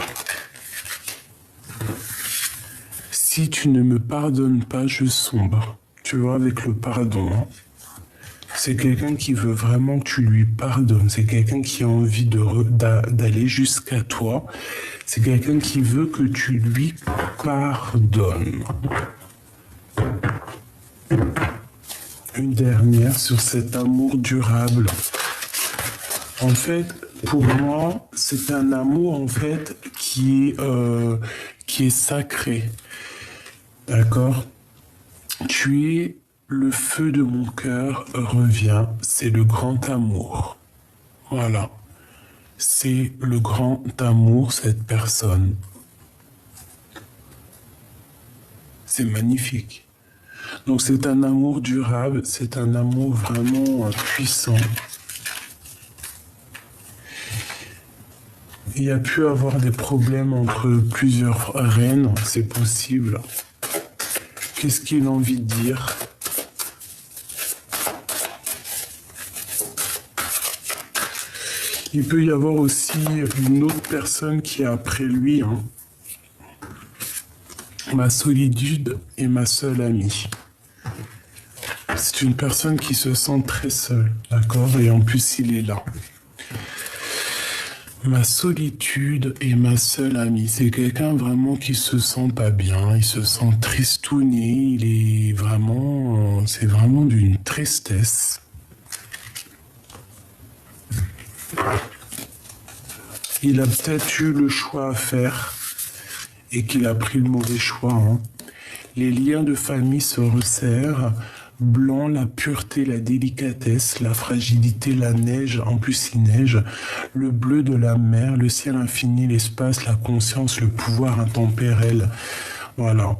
Si tu ne me pardonnes pas, je sombre. Tu vois, avec le pardon, hein. C'est quelqu'un qui veut vraiment que tu lui pardonnes. C'est quelqu'un qui a envie d'aller jusqu'à toi. C'est quelqu'un qui veut que tu lui pardonnes. Une dernière sur cet amour durable. En fait, pour moi, c'est un amour en fait qui est sacré. D'accord? Tu es le feu de mon cœur revient, c'est le grand amour. Voilà. C'est le grand amour, cette personne. C'est magnifique. Donc c'est un amour durable, c'est un amour vraiment puissant. Il y a pu avoir des problèmes entre plusieurs reines, c'est possible. Qu'est-ce qu'il a envie de dire? Il peut y avoir aussi une autre personne qui est après lui, hein. Ma solitude est ma seule amie. C'est une personne qui se sent très seule, d'accord? Et en plus, il est là. Ma solitude est ma seule amie. C'est quelqu'un vraiment qui se sent pas bien, il se sent tristouné, il est vraiment... c'est vraiment d'une tristesse. Il a peut-être eu le choix à faire et qu'il a pris le mauvais choix, hein. Les liens de famille se resserrent. Blanc, la pureté, la délicatesse, la fragilité, la neige, en plus il neige, le bleu de la mer, le ciel infini, l'espace, la conscience, le pouvoir intempérel. Voilà.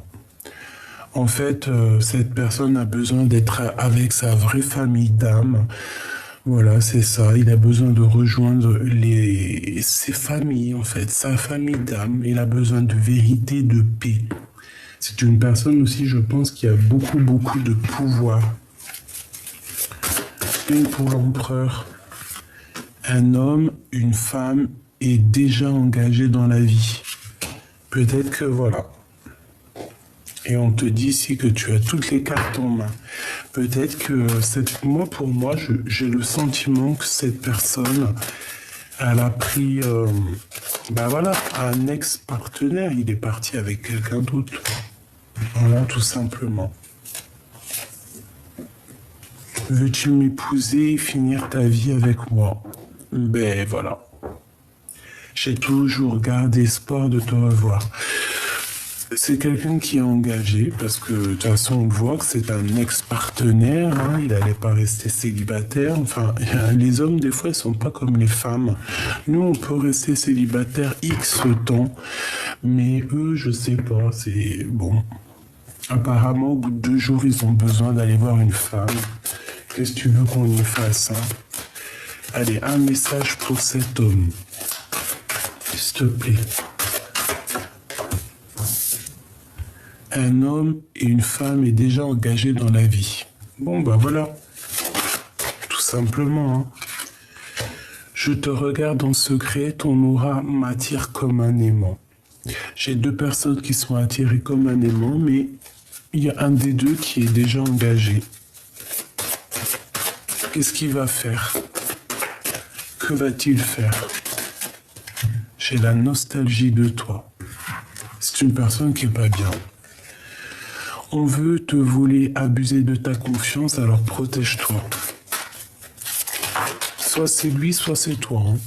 En fait, cette personne a besoin d'être avec sa vraie famille d'âme. Voilà, c'est ça. Il a besoin de rejoindre ses familles, en fait, sa famille d'âme. Il a besoin de vérité, de paix. C'est une personne aussi, je pense, qui a beaucoup, beaucoup de pouvoir. Une pour l'empereur. Un homme, une femme est déjà engagé dans la vie. Peut-être que voilà. Et on te dit ici que tu as toutes les cartes en main. Peut-être que pour moi, j'ai le sentiment que cette personne, elle a pris, un ex-partenaire. Il est parti avec quelqu'un d'autre. Voilà, tout simplement. Veux-tu m'épouser et finir ta vie avec moi? Ben voilà. J'ai toujours gardé espoir de te revoir. C'est quelqu'un qui est engagé parce que de toute façon on voit que c'est un ex-partenaire, hein, il n'allait pas rester célibataire. Enfin, les hommes des fois ils sont pas comme les femmes. Nous on peut rester célibataire X temps, mais eux je sais pas, c'est bon. Apparemment au bout de 2 jours ils ont besoin d'aller voir une femme. Qu'est-ce que tu veux qu'on y fasse, hein? Allez, un message pour cet homme. S'il te plaît. Un homme et une femme est déjà engagés dans la vie. Bon, bah voilà. Tout simplement, hein. Je te regarde en secret, ton aura m'attire comme un aimant. J'ai 2 personnes qui sont attirées comme un aimant, mais il y a un des 2 qui est déjà engagé. Qu'est-ce qu'il va faire? Que va-t-il faire? J'ai la nostalgie de toi. C'est une personne qui est pas bien. On veut te voler, abuser de ta confiance, alors protège-toi. Soit c'est lui, soit c'est toi, hein.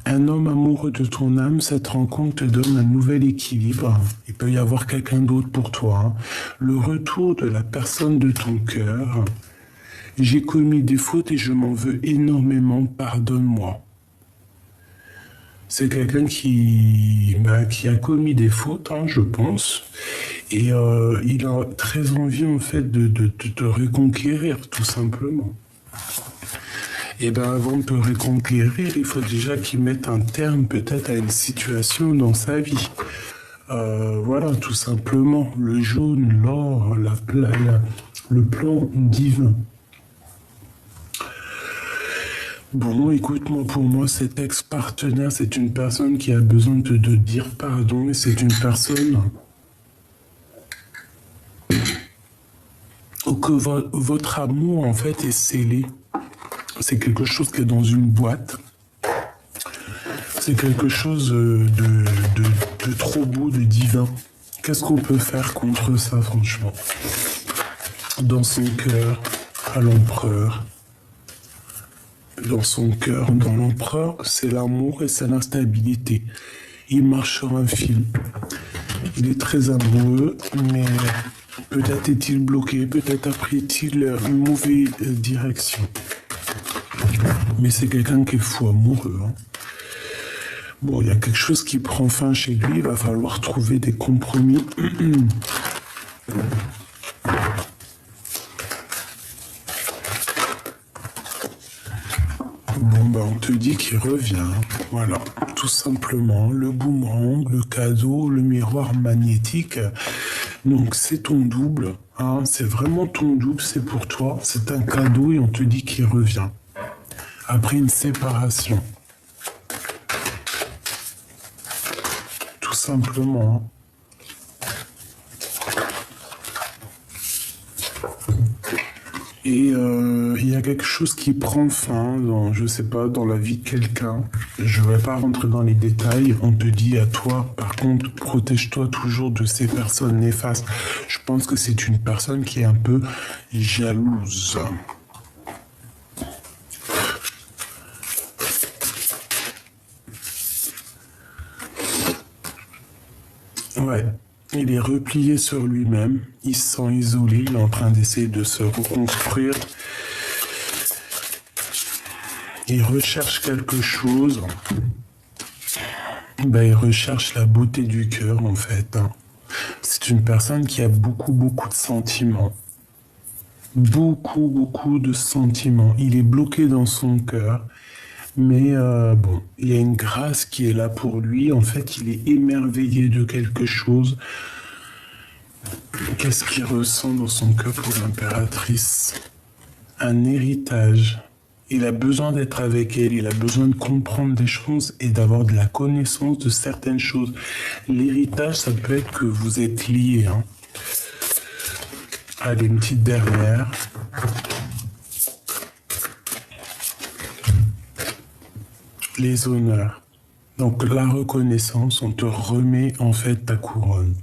Un homme amoureux de ton âme, cette rencontre te donne un nouvel équilibre. Il peut y avoir quelqu'un d'autre pour toi, hein. Le retour de la personne de ton cœur. J'ai commis des fautes et je m'en veux énormément, pardonne-moi. C'est quelqu'un qui a commis des fautes, hein, je pense, et il a très envie en fait de te reconquérir, tout simplement. Et bien avant de te reconquérir, il faut déjà qu'il mette un terme peut-être à une situation dans sa vie. Voilà, tout simplement, le jaune, l'or, le plan divin. Bon, écoute-moi, pour moi, cet ex-partenaire, c'est une personne qui a besoin de dire pardon, et c'est une personne que votre amour, en fait, est scellé. C'est quelque chose qui est dans une boîte. C'est quelque chose de trop beau, de divin. Qu'est-ce qu'on peut faire contre ça, franchement? Dans son cœur, à l'empereur. Dans son cœur, dans l'empereur, c'est l'amour et c'est l'instabilité. Il marche sur un fil. Il est très amoureux, mais peut-être est-il bloqué, peut-être a pris-il une mauvaise direction. Mais c'est quelqu'un qui est fou amoureux. Hein. Bon, il y a quelque chose qui prend fin chez lui, il va falloir trouver des compromis. Bon, ben, on te dit qu'il revient. Voilà, tout simplement. Le boomerang, le cadeau, le miroir magnétique. Donc, c'est ton double. Hein, c'est vraiment ton double, c'est pour toi. C'est un cadeau et on te dit qu'il revient. Après une séparation. Tout simplement. Et il y a quelque chose qui prend fin dans, je sais pas, dans la vie de quelqu'un. Je ne vais pas rentrer dans les détails. On te dit à toi, par contre, protège-toi toujours de ces personnes néfastes. Je pense que c'est une personne qui est un peu jalouse. Ouais. Il est replié sur lui-même, il se sent isolé, il est en train d'essayer de se reconstruire. Il recherche quelque chose. Ben, il recherche la beauté du cœur, en fait. C'est une personne qui a beaucoup de sentiments. Beaucoup de sentiments. Il est bloqué dans son cœur. Mais bon, il y a une grâce qui est là pour lui. En fait, il est émerveillé de quelque chose. Qu'est-ce qu'il ressent dans son cœur pour l'impératrice? Un héritage. Il a besoin d'être avec elle, il a besoin de comprendre des choses et d'avoir de la connaissance de certaines choses. L'héritage, ça peut être que vous êtes liés. Hein. Allez, une petite dernière. Les honneurs. Donc la reconnaissance, on te remet en fait ta couronne.